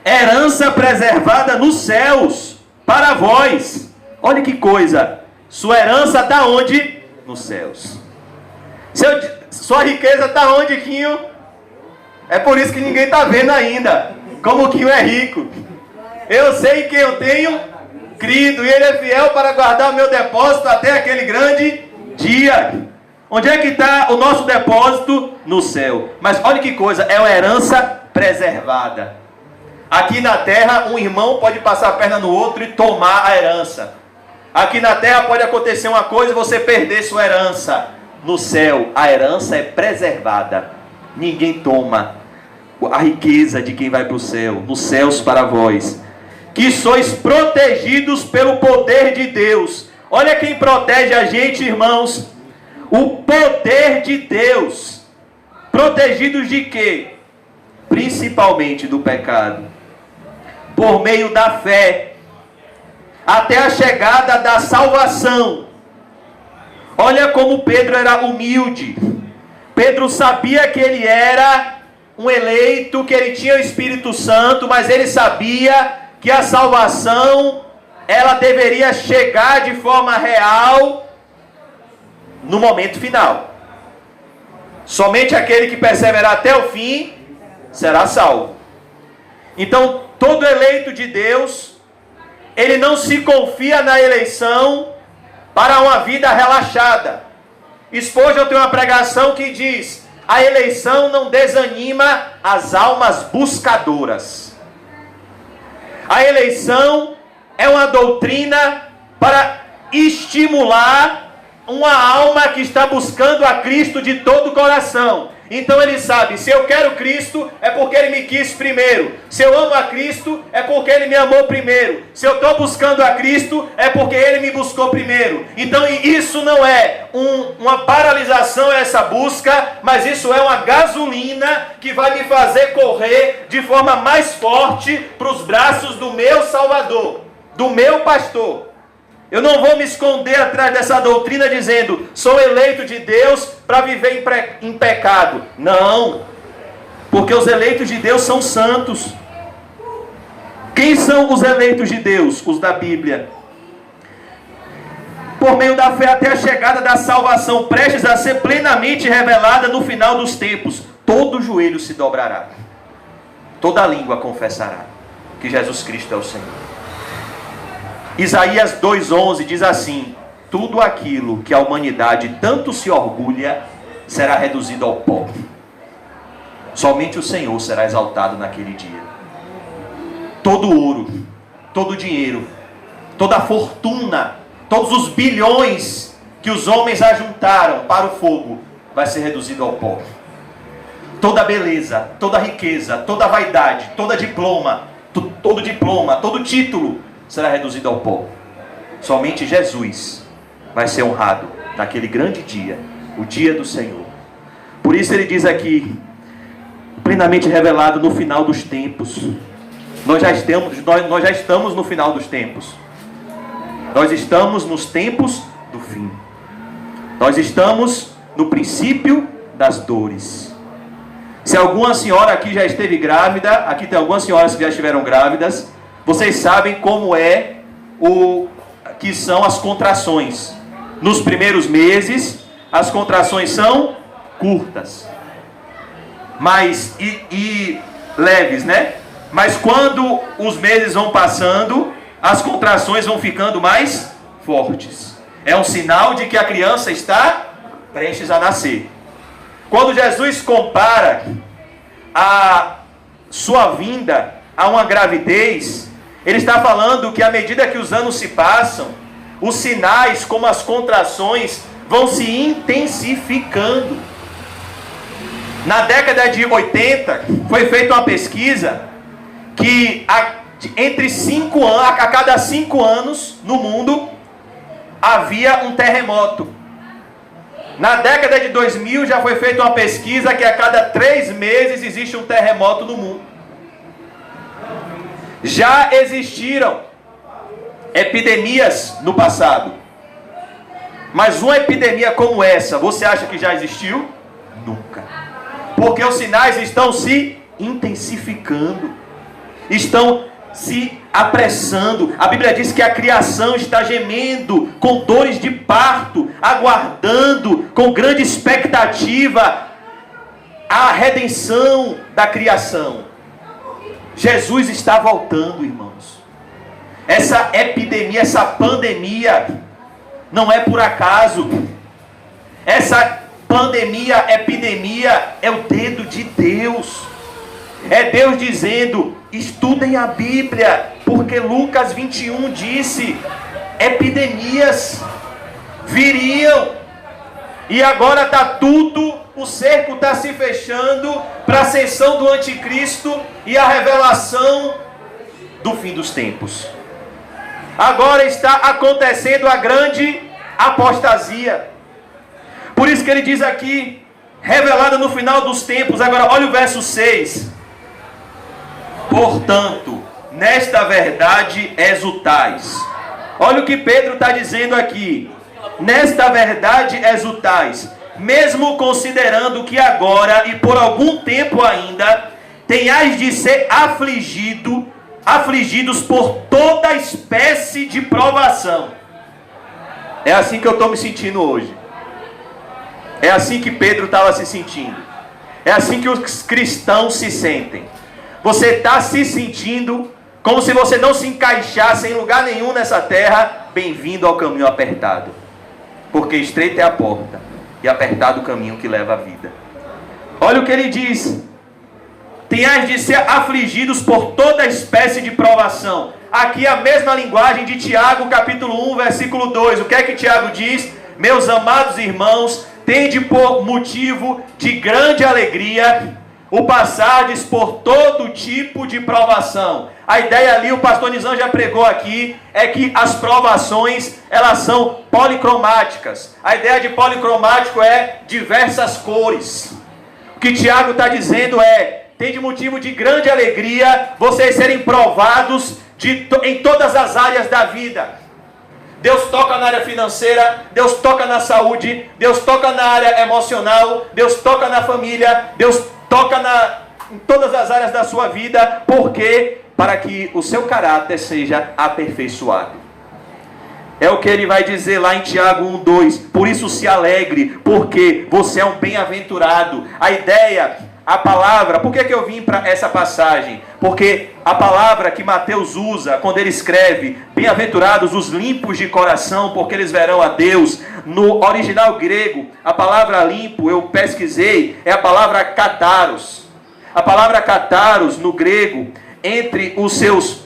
Herança preservada nos céus para vós. Olha que coisa. Sua herança está onde? Nos céus. Sua riqueza está onde, Quinho? É por isso que ninguém está vendo ainda como o Quinho é rico. Eu sei que eu tenho crido, e Ele é fiel para guardar o meu depósito até aquele grande dia. Onde é que está o nosso depósito? No céu. Mas olha que coisa, é uma herança preservada. Aqui na terra, um irmão pode passar a perna no outro e tomar a herança. Aqui na terra pode acontecer uma coisa e você perder sua herança. No céu, a herança é preservada. Ninguém toma a riqueza de quem vai para o céu. Nos céus para vós, que sois protegidos pelo poder de Deus. Olha quem protege a gente, irmãos. O poder de Deus. Protegidos de quê? Principalmente do pecado. Por meio da fé, até a chegada da salvação. Olha como Pedro era humilde. Pedro sabia que ele era um eleito, que ele tinha o Espírito Santo, mas ele sabia que a salvação, ela deveria chegar de forma real no momento final. Somente aquele que perseverar até o fim será salvo. Então, todo eleito de Deus, ele não se confia na eleição para uma vida relaxada. Spurgeon tem uma pregação que diz: a eleição não desanima as almas buscadoras. A eleição é uma doutrina para estimular uma alma que está buscando a Cristo de todo o coração. Então ele sabe, se eu quero Cristo, é porque Ele me quis primeiro. Se eu amo a Cristo, é porque Ele me amou primeiro. Se eu estou buscando a Cristo, é porque Ele me buscou primeiro. Então isso não é uma paralisação a essa busca, mas isso é uma gasolina que vai me fazer correr de forma mais forte para os braços do meu Salvador, do meu pastor. Eu não vou me esconder atrás dessa doutrina dizendo, sou eleito de Deus para viver em pecado. Não, porque os eleitos de Deus são santos. Quem são os eleitos de Deus? Os da Bíblia. Por meio da fé até a chegada da salvação, prestes a ser plenamente revelada no final dos tempos. Todo joelho se dobrará. Toda língua confessará que Jesus Cristo é o Senhor. Isaías 2,11 diz assim: tudo aquilo que a humanidade tanto se orgulha será reduzido ao pó. Somente o Senhor será exaltado naquele dia. Todo ouro, todo dinheiro, toda a fortuna, todos os bilhões que os homens ajuntaram para o fogo vai ser reduzido ao pó. toda beleza, toda riqueza, toda vaidade, todo diploma, todo título será reduzido ao pó. Somente Jesus vai ser honrado naquele grande dia, o dia do Senhor. Por isso ele diz aqui, plenamente revelado no final dos tempos. Nós já estamos no final dos tempos. Nós estamos nos tempos do fim. Nós estamos no princípio das dores. Se alguma senhora aqui já esteve grávida, aqui tem algumas senhoras que já estiveram grávidas, vocês sabem como é que são as contrações. Nos primeiros meses, as contrações são curtas, mas e leves, né? Mas quando os meses vão passando, as contrações vão ficando mais fortes. É um sinal de que a criança está prestes a nascer. Quando Jesus compara a sua vinda a uma gravidez, ele está falando que à medida que os anos se passam, os sinais como as contrações vão se intensificando. Na década de 80, foi feita uma pesquisa que a cada 5 anos no mundo havia um terremoto. Na década de 2000 já foi feita uma pesquisa que a cada 3 meses existe um terremoto no mundo. Já existiram epidemias no passado. Mas uma epidemia como essa, você acha que já existiu? Nunca. Porque os sinais estão se intensificando. Estão se apressando. A Bíblia diz que a criação está gemendo com dores de parto, aguardando com grande expectativa a redenção da criação. Jesus está voltando, irmãos. Essa epidemia, essa pandemia não é por acaso. Essa pandemia, epidemia é o dedo de Deus. É Deus dizendo: estudem a Bíblia, porque Lucas 21 disse: epidemias viriam. E agora está tudo, o cerco está se fechando para a ascensão do anticristo e a revelação do fim dos tempos. Agora está acontecendo a grande apostasia. Por isso que ele diz aqui, revelada no final dos tempos. Agora olha o verso 6. Portanto, nesta verdade exultais. Olha o que Pedro está dizendo aqui. Nesta verdade exultais, mesmo considerando que agora e por algum tempo ainda tenhais de ser afligidos por toda espécie de provação. É assim que eu estou me sentindo hoje. É assim que Pedro estava se sentindo. É assim que os cristãos se sentem. Você está se sentindo como se você não se encaixasse em lugar nenhum nessa terra. Bem-vindo ao caminho apertado. Porque estreita é a porta e apertado o caminho que leva à vida. Olha o que ele diz. Tenhais de ser afligidos por toda espécie de provação. Aqui a mesma linguagem de Tiago, capítulo 1, versículo 2. O que é que Tiago diz? Meus amados irmãos, tende por motivo de grande alegria o passardes por todo tipo de provação. A ideia ali, o pastor Nizam já pregou aqui, é que as provações, elas são policromáticas. A ideia de policromático é diversas cores. O que Tiago está dizendo é: tem de motivo de grande alegria vocês serem provados em todas as áreas da vida. Deus toca na área financeira, Deus toca na saúde, Deus toca na área emocional, Deus toca na família, Deus toca em todas as áreas da sua vida. Por quê? Para que o seu caráter seja aperfeiçoado. É o que ele vai dizer lá em Tiago 1:2. Por isso se alegre, porque você é um bem-aventurado. A ideia, a palavra, por que eu vim para essa passagem? Porque a palavra que Mateus usa quando ele escreve: bem-aventurados os limpos de coração, porque eles verão a Deus. No original grego, a palavra limpo, eu pesquisei, é a palavra kataros. A palavra kataros no grego, entre os seus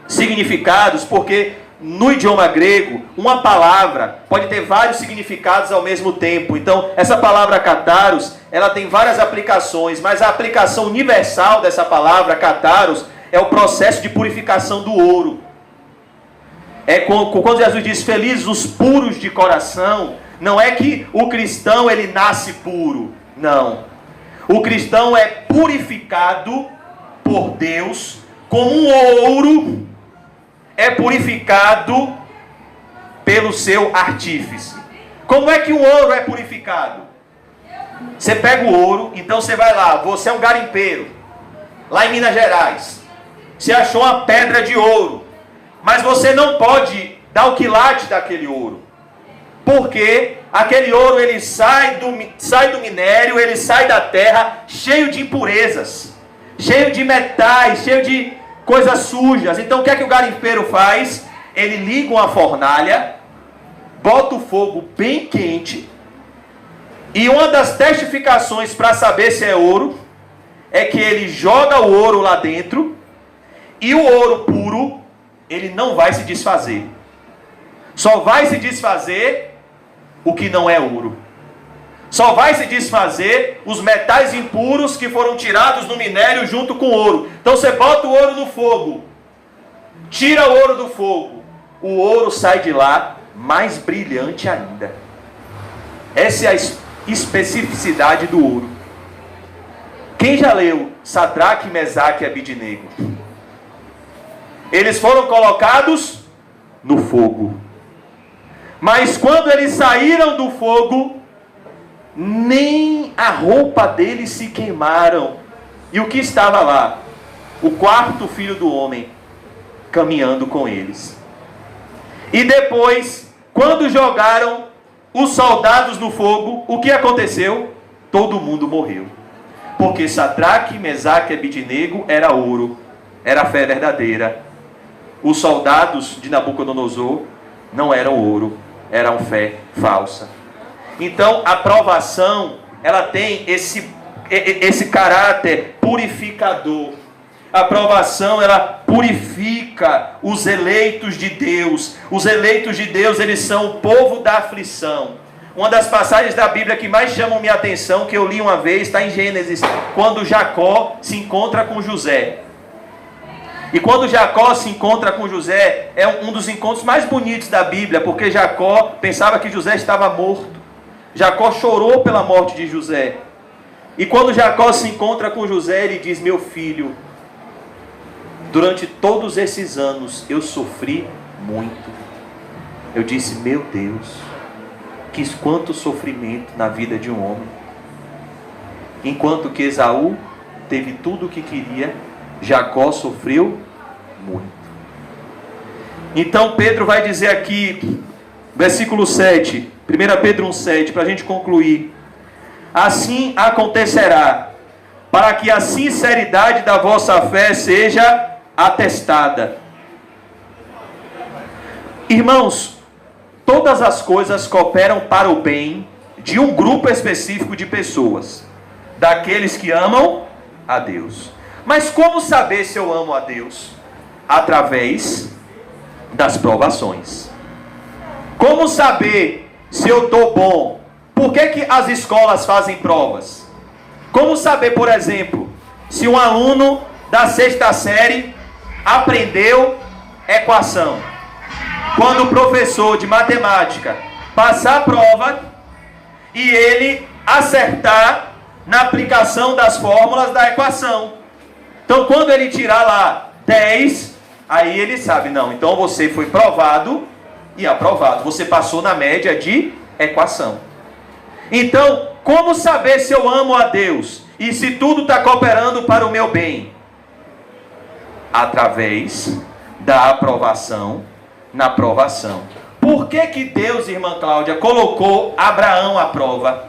significados, porque no idioma grego, uma palavra pode ter vários significados ao mesmo tempo. Então, essa palavra kataros, ela tem várias aplicações, mas a aplicação universal dessa palavra kataros é o processo de purificação do ouro. É quando Jesus diz, felizes os puros de coração, não é que o cristão ele nasce puro, não. O cristão é purificado por Deus como um ouro é purificado pelo seu artífice. Como é que o ouro é purificado? Você pega o ouro, então você vai lá, você é um garimpeiro, lá em Minas Gerais. Você achou uma pedra de ouro, mas você não pode dar o quilate daquele ouro. Porque aquele ouro ele sai do minério, ele sai da terra cheio de impurezas, cheio de metais, cheio de coisas sujas. Então o que é que o garimpeiro faz? Ele liga uma fornalha, bota o fogo bem quente, e uma das testificações para saber se é ouro é que ele joga o ouro lá dentro, e o ouro puro ele não vai se desfazer. Só vai se desfazer o que não é ouro. Só vai se desfazer os metais impuros que foram tirados no minério junto com o ouro. Então você bota o ouro no fogo, tira o ouro do fogo, o ouro sai de lá mais brilhante ainda. Essa é a especificidade do ouro. Quem já leu Sadraque, Mesaque e Abidnego? Eles foram colocados no fogo. Mas quando eles saíram do fogo, nem a roupa deles se queimaram. E o que estava lá? O quarto filho do homem, caminhando com eles. E depois, quando jogaram os soldados no fogo, o que aconteceu? Todo mundo morreu. Porque Sadraque, Mesaque e Abidnego era ouro, era fé verdadeira. Os soldados de Nabucodonosor não eram ouro, eram fé falsa. Então a provação, ela tem esse caráter purificador. A provação, ela purifica os eleitos de Deus. Os eleitos de Deus, eles são o povo da aflição. Uma das passagens da Bíblia que mais chamam minha atenção, que eu li uma vez, está em Gênesis, quando Jacó se encontra com José. E quando Jacó se encontra com José, é um dos encontros mais bonitos da Bíblia, porque Jacó pensava que José estava morto. Jacó chorou pela morte de José. E quando Jacó se encontra com José, ele diz, meu filho, durante todos esses anos eu sofri muito. Eu disse, meu Deus, quanto sofrimento na vida de um homem. Enquanto que Esaú teve tudo o que queria, Jacó sofreu muito. Então Pedro vai dizer aqui, versículo 7, 1 Pedro 1,7, para a gente concluir. Assim acontecerá, para que a sinceridade da vossa fé seja atestada. Irmãos, todas as coisas cooperam para o bem de um grupo específico de pessoas, daqueles que amam a Deus. Mas como saber se eu amo a Deus? Através das provações. Como saber se eu estou bom? Por que as escolas fazem provas? Como saber, por exemplo, se um aluno da 6ª série aprendeu equação? Quando o professor de matemática passar a prova e ele acertar na aplicação das fórmulas da equação. Então, quando ele tirar lá 10, aí ele sabe, não, então você foi provado e aprovado. Você passou na média de equação. Então, como saber se eu amo a Deus e se tudo está cooperando para o meu bem? Através da aprovação na provação. Por que Deus, irmã Cláudia, colocou Abraão à prova?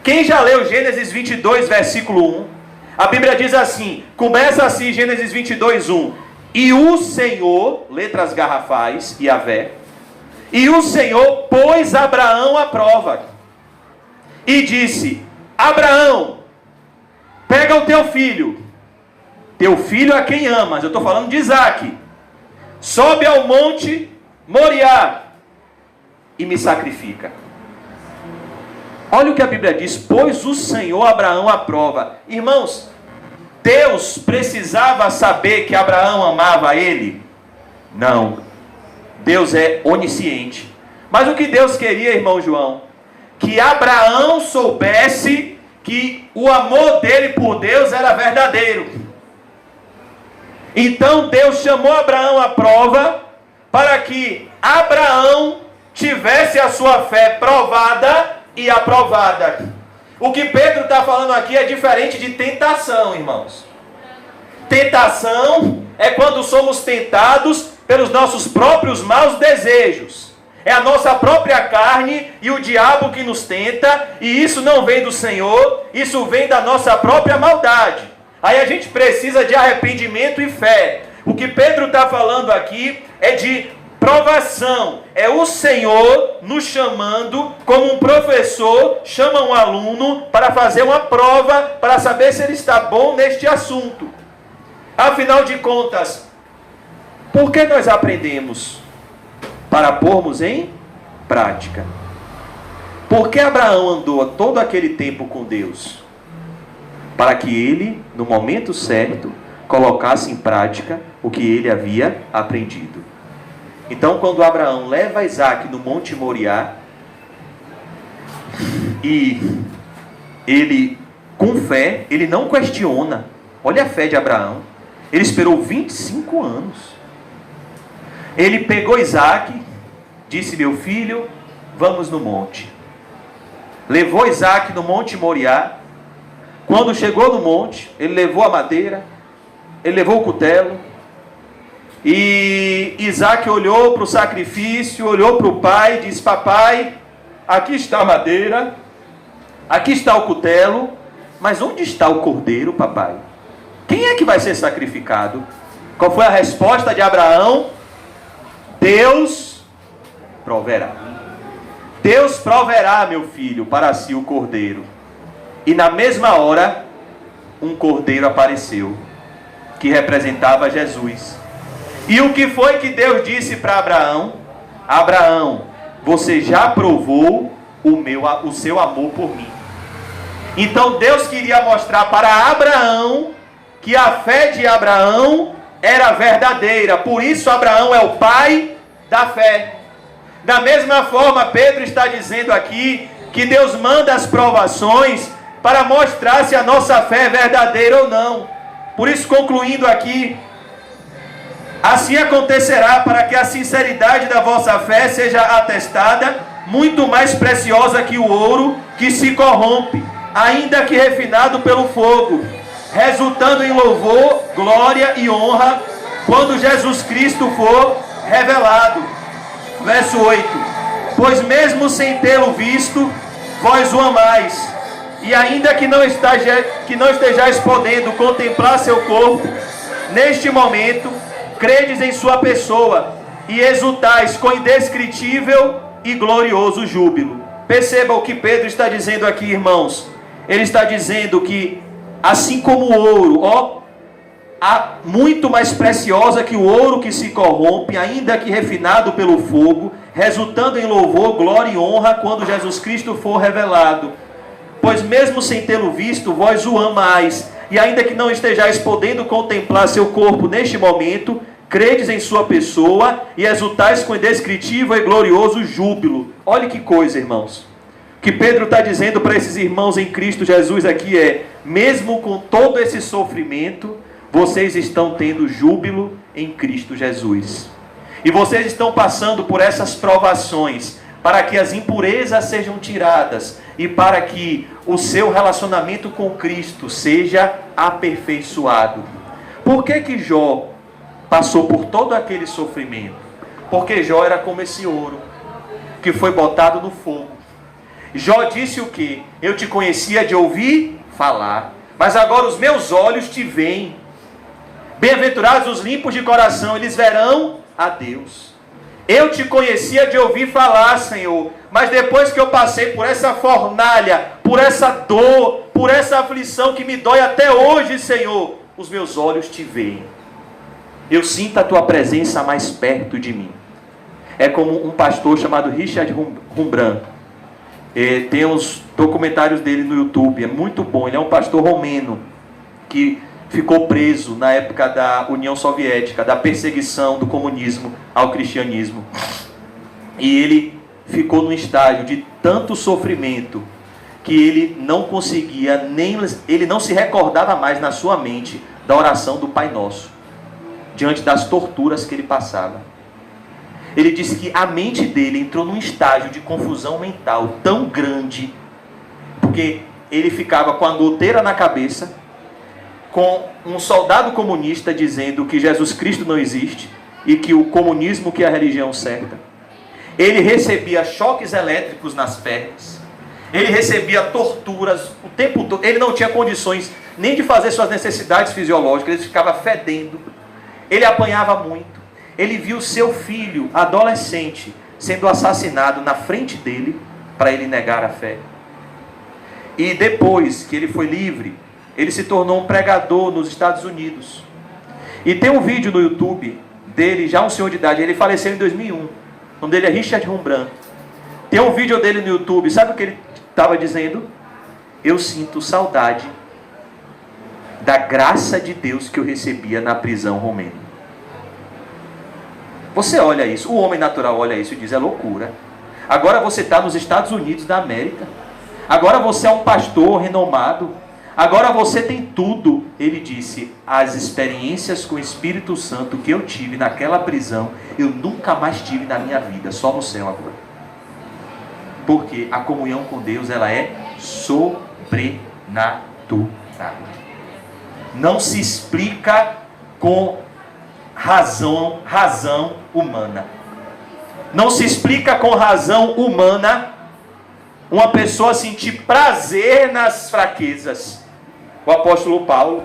Quem já leu Gênesis 22, versículo 1? A Bíblia diz assim, começa assim, Gênesis 22, 1. E o Senhor, letras garrafais, Yahvé, e o Senhor pôs Abraão à prova. E disse, Abraão, pega o teu filho a quem amas, eu estou falando de Isaque, sobe ao monte Moriá e me sacrifica. Olha o que a Bíblia diz: pois o Senhor Abraão aprova. Irmãos, Deus precisava saber que Abraão amava ele? Não. Deus é onisciente. Mas o que Deus queria, irmão João? Que Abraão soubesse que o amor dele por Deus era verdadeiro. Então Deus chamou Abraão à prova para que Abraão tivesse a sua fé provada e aprovada. O que Pedro está falando aqui é diferente de tentação, irmãos. Tentação é quando somos tentados pelos nossos próprios maus desejos. É a nossa própria carne e o diabo que nos tenta, e isso não vem do Senhor, isso vem da nossa própria maldade. Aí a gente precisa de arrependimento e fé. O que Pedro está falando aqui é de provação. É o Senhor nos chamando, como um professor chama um aluno para fazer uma prova, para saber se ele está bom neste assunto. Afinal de contas, por que nós aprendemos? Para pormos em prática. Por que Abraão andou todo aquele tempo com Deus? Para que ele, no momento certo, colocasse em prática o que ele havia aprendido. Então, quando Abraão leva Isaac no Monte Moriá, e ele, com fé, ele não questiona. Olha a fé de Abraão. Ele esperou 25 anos. Ele pegou Isaac, disse: meu filho, vamos no monte. Levou Isaac no Monte Moriá. Quando chegou no monte, ele levou a madeira, ele levou o cutelo, e Isaac olhou para o sacrifício, olhou para o pai e disse: papai, aqui está a madeira, aqui está o cutelo, mas onde está o cordeiro, papai? Quem é que vai ser sacrificado? Qual foi a resposta de Abraão? Deus proverá. Deus proverá, meu filho, para si o cordeiro. E na mesma hora, um cordeiro apareceu, que representava Jesus. E o que foi que Deus disse para Abraão? Abraão, você já provou o seu amor por mim. Então Deus queria mostrar para Abraão que a fé de Abraão era verdadeira. Por isso Abraão é o pai da fé. Da mesma forma, Pedro está dizendo aqui que Deus manda as provações para mostrar se a nossa fé é verdadeira ou não. Por isso, concluindo aqui: assim acontecerá para que a sinceridade da vossa fé seja atestada, muito mais preciosa que o ouro que se corrompe, ainda que refinado pelo fogo, resultando em louvor, glória e honra, quando Jesus Cristo for revelado. Verso 8: pois mesmo sem tê-lo visto, vós o amais, e ainda que não estejais podendo contemplar seu corpo, neste momento, credes em sua pessoa, e exultais com indescritível e glorioso júbilo. Perceba o que Pedro está dizendo aqui, irmãos. Ele está dizendo que, assim como o ouro, muito mais preciosa que o ouro que se corrompe, ainda que refinado pelo fogo, resultando em louvor, glória e honra, quando Jesus Cristo for revelado. Pois mesmo sem tê-lo visto, vós o amais, e ainda que não estejais podendo contemplar seu corpo neste momento, credes em sua pessoa, e exultais com indescritível e glorioso júbilo. Olha que coisa, irmãos. O que Pedro está dizendo para esses irmãos em Cristo Jesus aqui é: mesmo com todo esse sofrimento, vocês estão tendo júbilo em Cristo Jesus. E vocês estão passando por essas provações para que as impurezas sejam tiradas e para que o seu relacionamento com Cristo seja aperfeiçoado. Por que Jó passou por todo aquele sofrimento? Porque Jó era como esse ouro que foi botado no fogo. Jó disse o quê? Eu te conhecia de ouvir falar, mas agora os meus olhos te veem. Bem-aventurados os limpos de coração, eles verão a Deus. Eu te conhecia de ouvir falar, Senhor, mas depois que eu passei por essa fornalha, por essa dor, por essa aflição que me dói até hoje, Senhor, os meus olhos te veem. Eu sinto a tua presença mais perto de mim. é como um pastor chamado Richard Rembrandt. Tem os documentários dele no YouTube, é muito bom. Ele é um pastor romeno que ficou preso na época da União Soviética, da perseguição do comunismo ao cristianismo. E ele ficou num estágio de tanto sofrimento que ele não conseguia, ele não se recordava mais na sua mente da oração do Pai Nosso, diante das torturas que ele passava. Ele disse que a mente dele entrou num estágio de confusão mental tão grande, porque ele ficava com a goteira na cabeça, com um soldado comunista dizendo que Jesus Cristo não existe e que o comunismo que é a religião certa. Ele recebia choques elétricos nas pernas. Ele recebia torturas o tempo todo. Ele não tinha condições nem de fazer suas necessidades fisiológicas. Ele ficava fedendo. Ele apanhava muito. Ele viu seu filho, adolescente, sendo assassinado na frente dele para ele negar a fé. E depois que ele foi livre, ele se tornou um pregador nos Estados Unidos. E tem um vídeo no YouTube dele, já um senhor de idade. Ele faleceu em 2001. O nome dele é Richard Rembrandt. Tem um vídeo dele no YouTube. Sabe o que ele estava dizendo? Eu sinto saudade da graça de Deus que eu recebia na prisão romena. Você olha isso, o homem natural olha isso e diz, é loucura. Agora você está nos Estados Unidos da América. Agora você é um pastor renomado. Agora você tem tudo. Ele disse, as experiências com o Espírito Santo que eu tive naquela prisão, eu nunca mais tive na minha vida, só no céu agora. Porque a comunhão com Deus, ela é sobrenatural. Não se explica com razão humana. Não se explica com razão humana uma pessoa sentir prazer nas fraquezas. O apóstolo Paulo.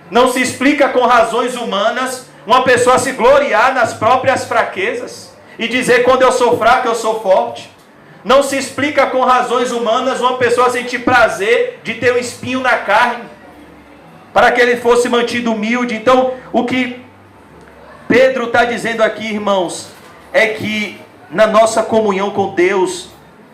Não se explica com razões humanas uma pessoa se gloriar nas próprias fraquezas e dizer, quando eu sou fraco eu sou forte. Não se explica com razões humanas uma pessoa sentir prazer de ter um espinho na carne, para que ele fosse mantido humilde. Então, o que Pedro está dizendo aqui, irmãos, é que na nossa comunhão com Deus,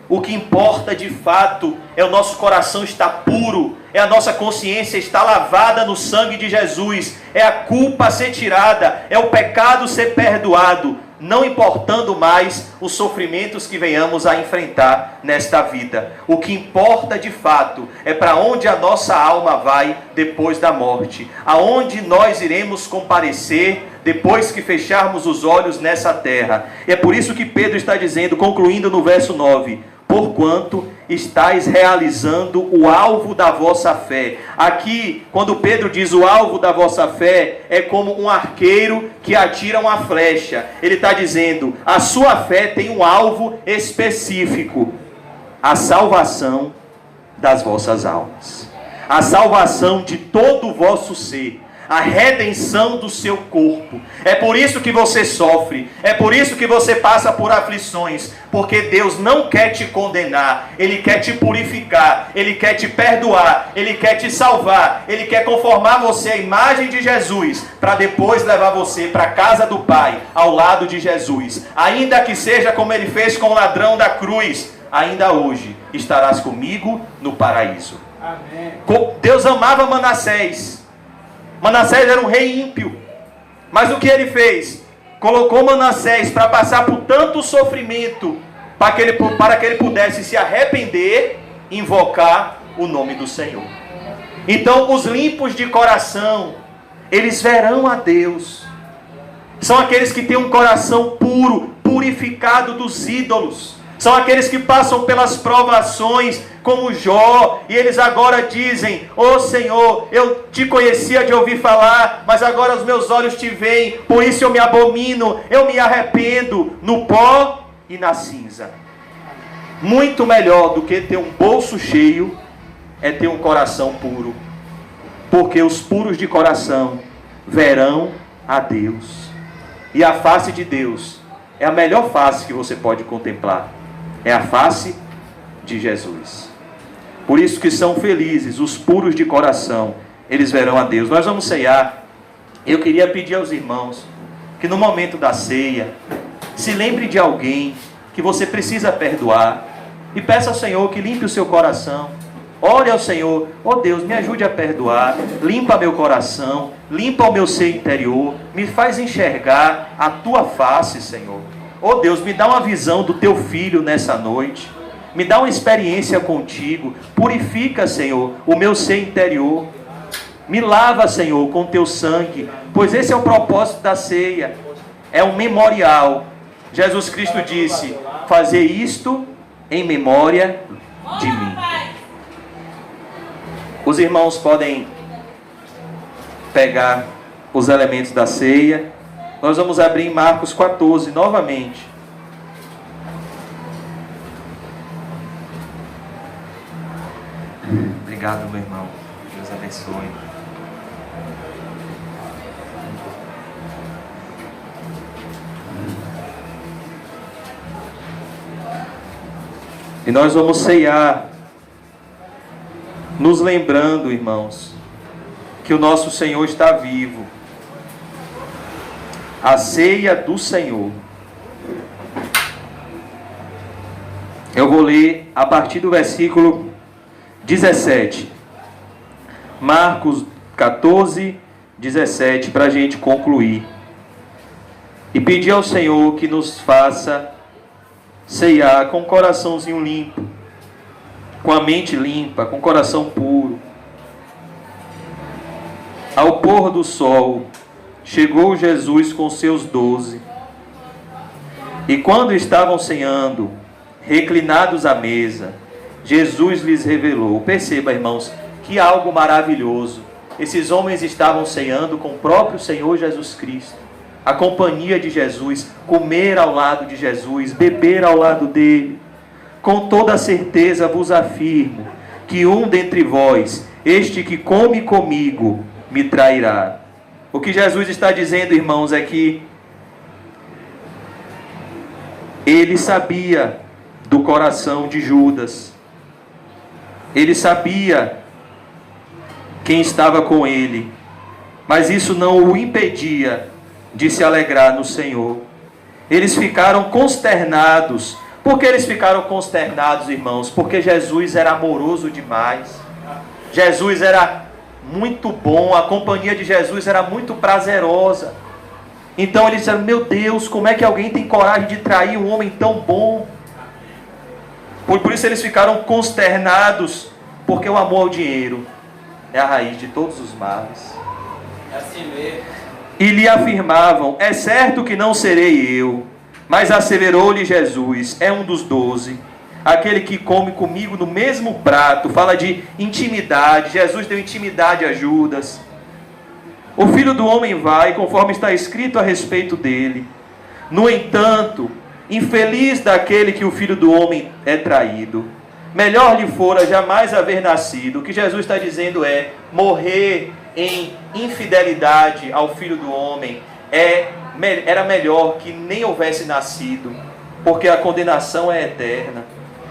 o que importa de fato é o nosso coração estar puro, é a nossa consciência estar lavada no sangue de Jesus, é a culpa ser tirada, é o pecado ser perdoado, não importando mais os sofrimentos que venhamos a enfrentar nesta vida. O que importa de fato é para onde a nossa alma vai depois da morte, aonde nós iremos comparecer depois que fecharmos os olhos nessa terra. E é por isso que Pedro está dizendo, concluindo no verso 9, porquanto estáis realizando o alvo da vossa fé. Aqui, quando Pedro diz o alvo da vossa fé, é como um arqueiro que atira uma flecha. Ele está dizendo, a sua fé tem um alvo específico, a salvação das vossas almas, a salvação de todo o vosso ser, a redenção do seu corpo. É por isso que você sofre, é por isso que você passa por aflições, porque Deus não quer te condenar, Ele quer te purificar, Ele quer te perdoar, Ele quer te salvar, Ele quer conformar você à imagem de Jesus, para depois levar você para a casa do Pai, ao lado de Jesus. Ainda que seja como Ele fez com o ladrão da cruz, ainda hoje estarás comigo no paraíso. Amém. Deus amava Manassés. Manassés era um rei ímpio, mas o que ele fez? Colocou Manassés para passar por tanto sofrimento, para que ele pudesse se arrepender e invocar o nome do Senhor. Então os limpos de coração, eles verão a Deus. São aqueles que têm um coração puro, purificado dos ídolos. São aqueles que passam pelas provações, como Jó, e eles agora dizem, ó Senhor, eu te conhecia de ouvir falar, mas agora os meus olhos te veem, por isso eu me abomino, eu me arrependo no pó e na cinza. Muito melhor do que ter um bolso cheio, é ter um coração puro, porque os puros de coração verão a Deus, e a face de Deus é a melhor face que você pode contemplar, é a face de Jesus. Por isso que são felizes os puros de coração, eles verão a Deus. Nós vamos ceiar. Eu queria pedir aos irmãos que no momento da ceia, Se lembre de alguém que você precisa perdoar e peça ao Senhor que limpe o seu coração. Ore ao Senhor: oh Deus, me ajude a perdoar, limpa meu coração, limpa o meu ser interior, me faz enxergar a tua face, Senhor. Oh Deus, me dá uma visão do teu filho nessa noite, me dá uma experiência contigo, purifica, Senhor, o meu ser interior, me lava, Senhor, com teu sangue, pois esse é o propósito da ceia, é um memorial. Jesus Cristo disse: fazer isto em memória de mim. Os irmãos podem pegar os elementos da ceia. Nós vamos abrir em Marcos 14 novamente. Obrigado, meu irmão. Deus abençoe. E nós vamos ceiar, nos lembrando, irmãos, que o nosso Senhor está vivo. A ceia do Senhor. Eu vou ler a partir do versículo 17. Marcos 14, 17, para a gente concluir. E pedir ao Senhor que nos faça ceiar com o coraçãozinho limpo, com a mente limpa, com o coração puro. Ao pôr do sol, chegou Jesus com seus 12. E quando estavam ceando, reclinados à mesa, Jesus lhes revelou. Perceba, irmãos, que algo maravilhoso. Esses homens estavam ceando com o próprio Senhor Jesus Cristo. A companhia de Jesus, comer ao lado de Jesus, beber ao lado dele. Com toda certeza vos afirmo que um dentre vós, este que come comigo, me trairá. O que Jesus está dizendo, irmãos, é que ele sabia do coração de Judas. Ele sabia quem estava com ele, mas isso não o impedia de se alegrar no Senhor. Eles ficaram consternados. Por que eles ficaram consternados, irmãos? Porque Jesus era amoroso demais. Jesus era muito bom, a companhia de Jesus era muito prazerosa. Então eles disseram: meu Deus, como é que alguém tem coragem de trair um homem tão bom? Por isso eles ficaram consternados, porque o amor ao dinheiro é a raiz de todos os males. É assim mesmo. E lhe afirmavam: é certo que não serei eu. Mas acelerou-lhe Jesus: é um dos 12, aquele que come comigo no mesmo prato. Fala de intimidade. Jesus deu intimidade a Judas. O Filho do Homem vai, conforme está escrito a respeito dele. No entanto, infeliz daquele que o Filho do Homem é traído. Melhor lhe fora jamais haver nascido. O que Jesus está dizendo é: morrer em infidelidade ao Filho do Homem era melhor que nem houvesse nascido, porque a condenação é eterna,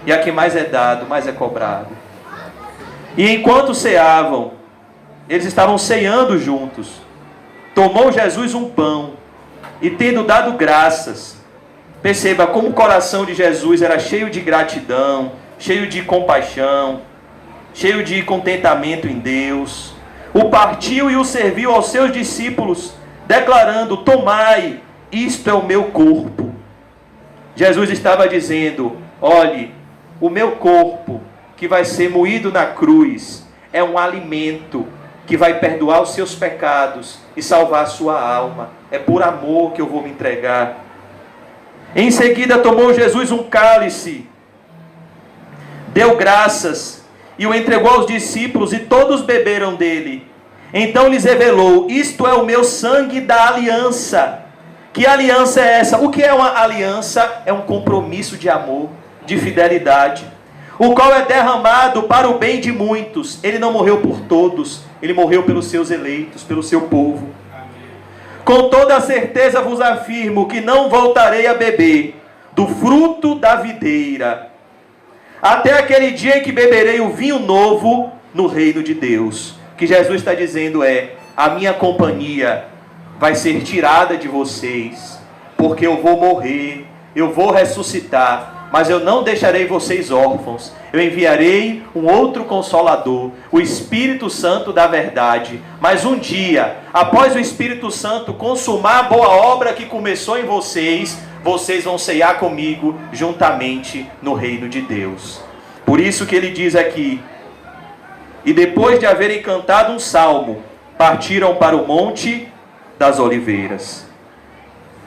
e a que mais é dado, mais é cobrado. E enquanto ceavam, eles estavam ceando juntos, tomou Jesus um pão, e tendo dado graças, perceba como o coração de Jesus era cheio de gratidão, cheio de compaixão, cheio de contentamento em Deus, o partiu e o serviu aos seus discípulos, declarando: tomai, isto é o meu corpo. Jesus estava dizendo: olhe, o meu corpo que vai ser moído na cruz é um alimento que vai perdoar os seus pecados e salvar a sua alma. É por amor que eu vou me entregar. Em seguida tomou Jesus um cálice, deu graças e o entregou aos discípulos, e todos beberam dele. Então lhes revelou: isto é o meu sangue da aliança. Que aliança é essa? O que é uma aliança? É um compromisso de amor, de fidelidade, o qual é derramado para o bem de muitos. Ele não morreu por todos, ele morreu pelos seus eleitos, pelo seu povo. Com toda certeza vos afirmo que não voltarei a beber do fruto da videira, até aquele dia em que beberei o vinho novo no reino de Deus. O que Jesus está dizendo é: a minha companhia vai ser tirada de vocês porque eu vou morrer, eu vou ressuscitar, mas eu não deixarei vocês órfãos. Eu enviarei um outro Consolador, o Espírito Santo da verdade. Mas um dia, após o Espírito Santo consumar a boa obra que começou em vocês, vocês vão ceiar comigo juntamente no reino de Deus. Por isso que ele diz aqui: e depois de haverem cantado um salmo, partiram para o Monte das Oliveiras.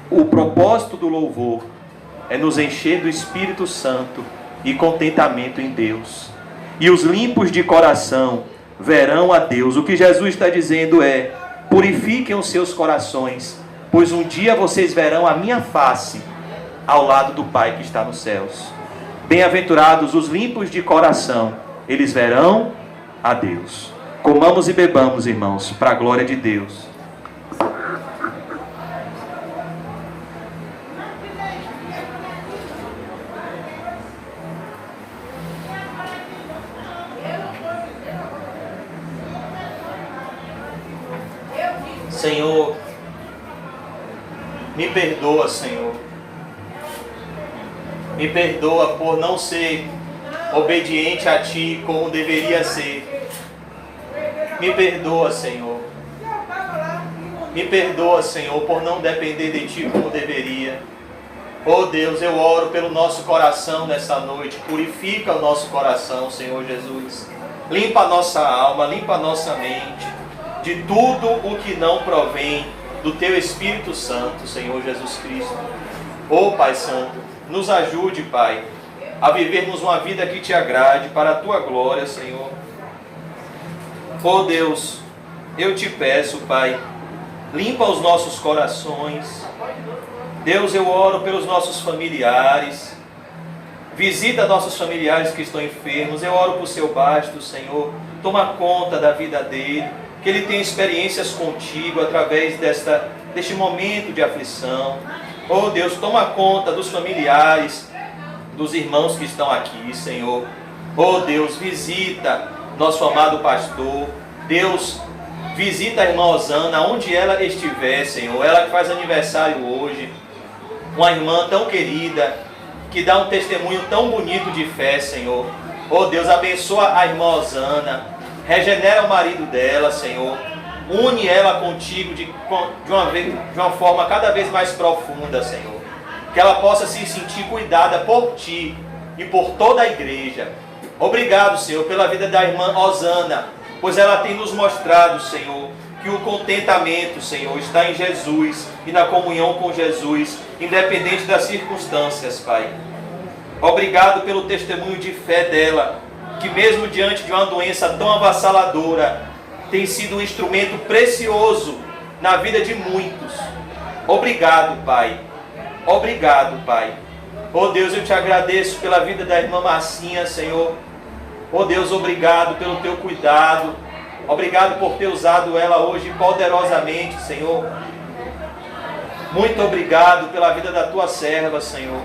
O propósito do louvor é nos encher do Espírito Santo e contentamento em Deus. E os limpos de coração verão a Deus. O que Jesus está dizendo é: purifiquem os seus corações, pois um dia vocês verão a minha face ao lado do Pai que está nos céus. Bem-aventurados os limpos de coração, eles verão a Deus. Comamos e bebamos, irmãos, para a glória de Deus. Senhor, me perdoa, Senhor. Me perdoa por não ser obediente a Ti como deveria ser. Me perdoa, Senhor. Me perdoa, Senhor, por não depender de Ti como deveria. Oh Deus, eu oro pelo nosso coração nessa noite. Purifica o nosso coração, Senhor Jesus. Limpa a nossa alma, limpa a nossa mente de tudo o que não provém do Teu Espírito Santo, Senhor Jesus Cristo. Oh Pai Santo, nos ajude, Pai, a vivermos uma vida que Te agrade para a Tua glória, Senhor. Oh Deus, eu Te peço, Pai, limpa os nossos corações. Deus, eu oro pelos nossos familiares. Visita nossos familiares que estão enfermos. Eu oro por seu Basto, Senhor. Toma conta da vida dele. Que ele tenha experiências contigo através deste momento de aflição. Oh Deus, toma conta dos familiares, dos irmãos que estão aqui, Senhor. Oh Deus, visita nosso amado pastor. Deus, visita a irmã Osana, onde ela estiver, Senhor. Ela que faz aniversário hoje. Uma irmã tão querida, que dá um testemunho tão bonito de fé, Senhor. Oh Deus, abençoa a irmã Osana. Regenera o marido dela, Senhor. Une ela contigo de uma forma cada vez mais profunda, Senhor. Que ela possa se sentir cuidada por Ti e por toda a igreja. Obrigado, Senhor, pela vida da irmã Osana, pois ela tem nos mostrado, Senhor, que o contentamento, Senhor, está em Jesus e na comunhão com Jesus, independente das circunstâncias, Pai. Obrigado pelo testemunho de fé dela, que mesmo diante de uma doença tão avassaladora, tem sido um instrumento precioso na vida de muitos. Obrigado, Pai. Obrigado, Pai. Oh Deus, eu Te agradeço pela vida da irmã Marcinha, Senhor. Oh Deus, obrigado pelo Teu cuidado. Obrigado por ter usado ela hoje poderosamente, Senhor. Muito obrigado pela vida da Tua serva, Senhor.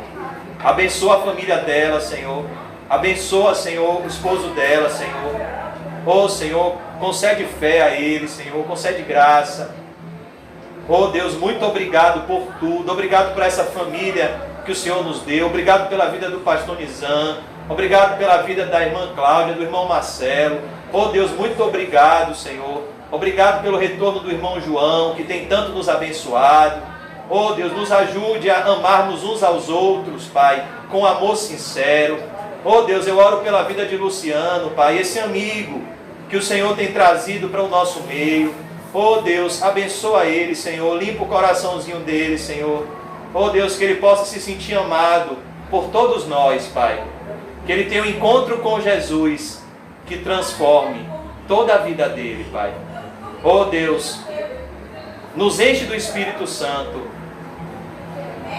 Abençoa a família dela, Senhor. Abençoa, Senhor, o esposo dela, Senhor. Oh, Senhor, concede fé a ele, Senhor. Concede graça. Oh, Deus, muito obrigado por tudo. Obrigado por essa família que o Senhor nos deu. Obrigado pela vida do pastor Nizam. Obrigado pela vida da irmã Cláudia, do irmão Marcelo. Oh, Deus, muito obrigado, Senhor. Obrigado pelo retorno do irmão João, que tem tanto nos abençoado. Oh, Deus, nos ajude a amarmos uns aos outros, Pai, com amor sincero. Oh Deus, eu oro pela vida de Luciano, Pai, esse amigo que o Senhor tem trazido para o nosso meio. Oh Deus, abençoa ele, Senhor, limpa o coraçãozinho dele, Senhor. Oh Deus, que ele possa se sentir amado por todos nós, Pai. Que ele tenha um encontro com Jesus que transforme toda a vida dele, Pai. Oh Deus, nos enche do Espírito Santo,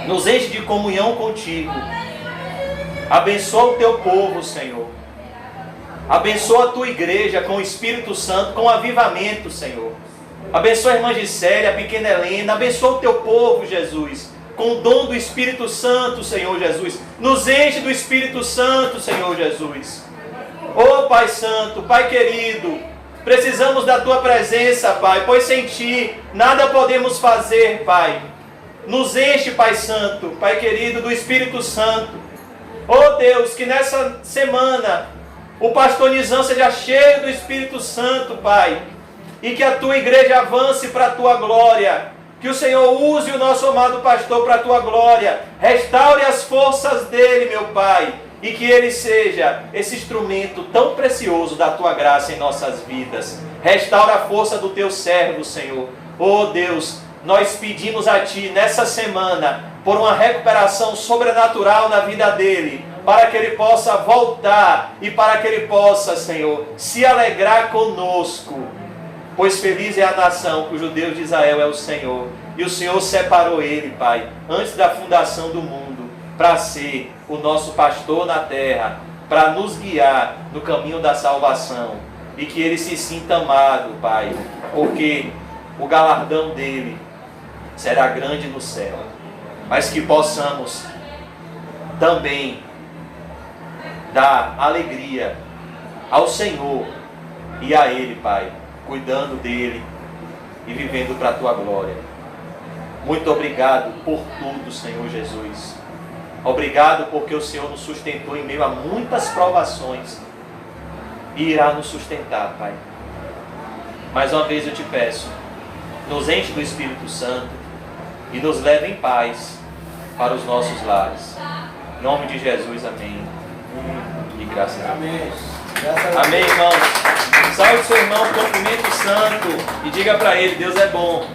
nos enche de comunhão contigo. Abençoa o Teu povo, Senhor. Abençoa a Tua igreja com o Espírito Santo, com avivamento, Senhor. Abençoa a irmã Gisélia, a pequena Helena. Abençoa o Teu povo, Jesus, com o dom do Espírito Santo, Senhor Jesus. Nos enche do Espírito Santo, Senhor Jesus. Oh Pai Santo, Pai querido, precisamos da Tua presença, Pai, pois sem Ti nada podemos fazer, Pai. Nos enche, Pai Santo, Pai querido, do Espírito Santo. Oh Deus, que nessa semana o pastor Nizam seja cheio do Espírito Santo, Pai. E que a tua igreja avance para a tua glória. Que o Senhor use o nosso amado pastor para a tua glória. Restaure as forças dele, meu Pai. E que ele seja esse instrumento tão precioso da tua graça em nossas vidas. Restaura a força do teu servo, Senhor. Oh Deus, nós pedimos a Ti nessa semana por uma recuperação sobrenatural na vida dele, para que ele possa voltar e para que ele possa, Senhor, se alegrar conosco. Pois feliz é a nação cujo Deus de Israel é o Senhor. E o Senhor separou ele, Pai, antes da fundação do mundo, para ser o nosso pastor na terra, para nos guiar no caminho da salvação. E que ele se sinta amado, Pai, porque o galardão dele será grande no céu. Mas que possamos também dar alegria ao Senhor e a Ele, Pai, cuidando dele e vivendo para a Tua glória. Muito obrigado por tudo, Senhor Jesus. Obrigado porque o Senhor nos sustentou em meio a muitas provações e irá nos sustentar, Pai. Mais uma vez eu te peço, nos enche do Espírito Santo e nos leve em paz para os nossos lares. Em nome de Jesus, amém. E graças a Deus. Amém, irmãos. Salve seu irmão, cumprimento santo e diga para ele, Deus é bom.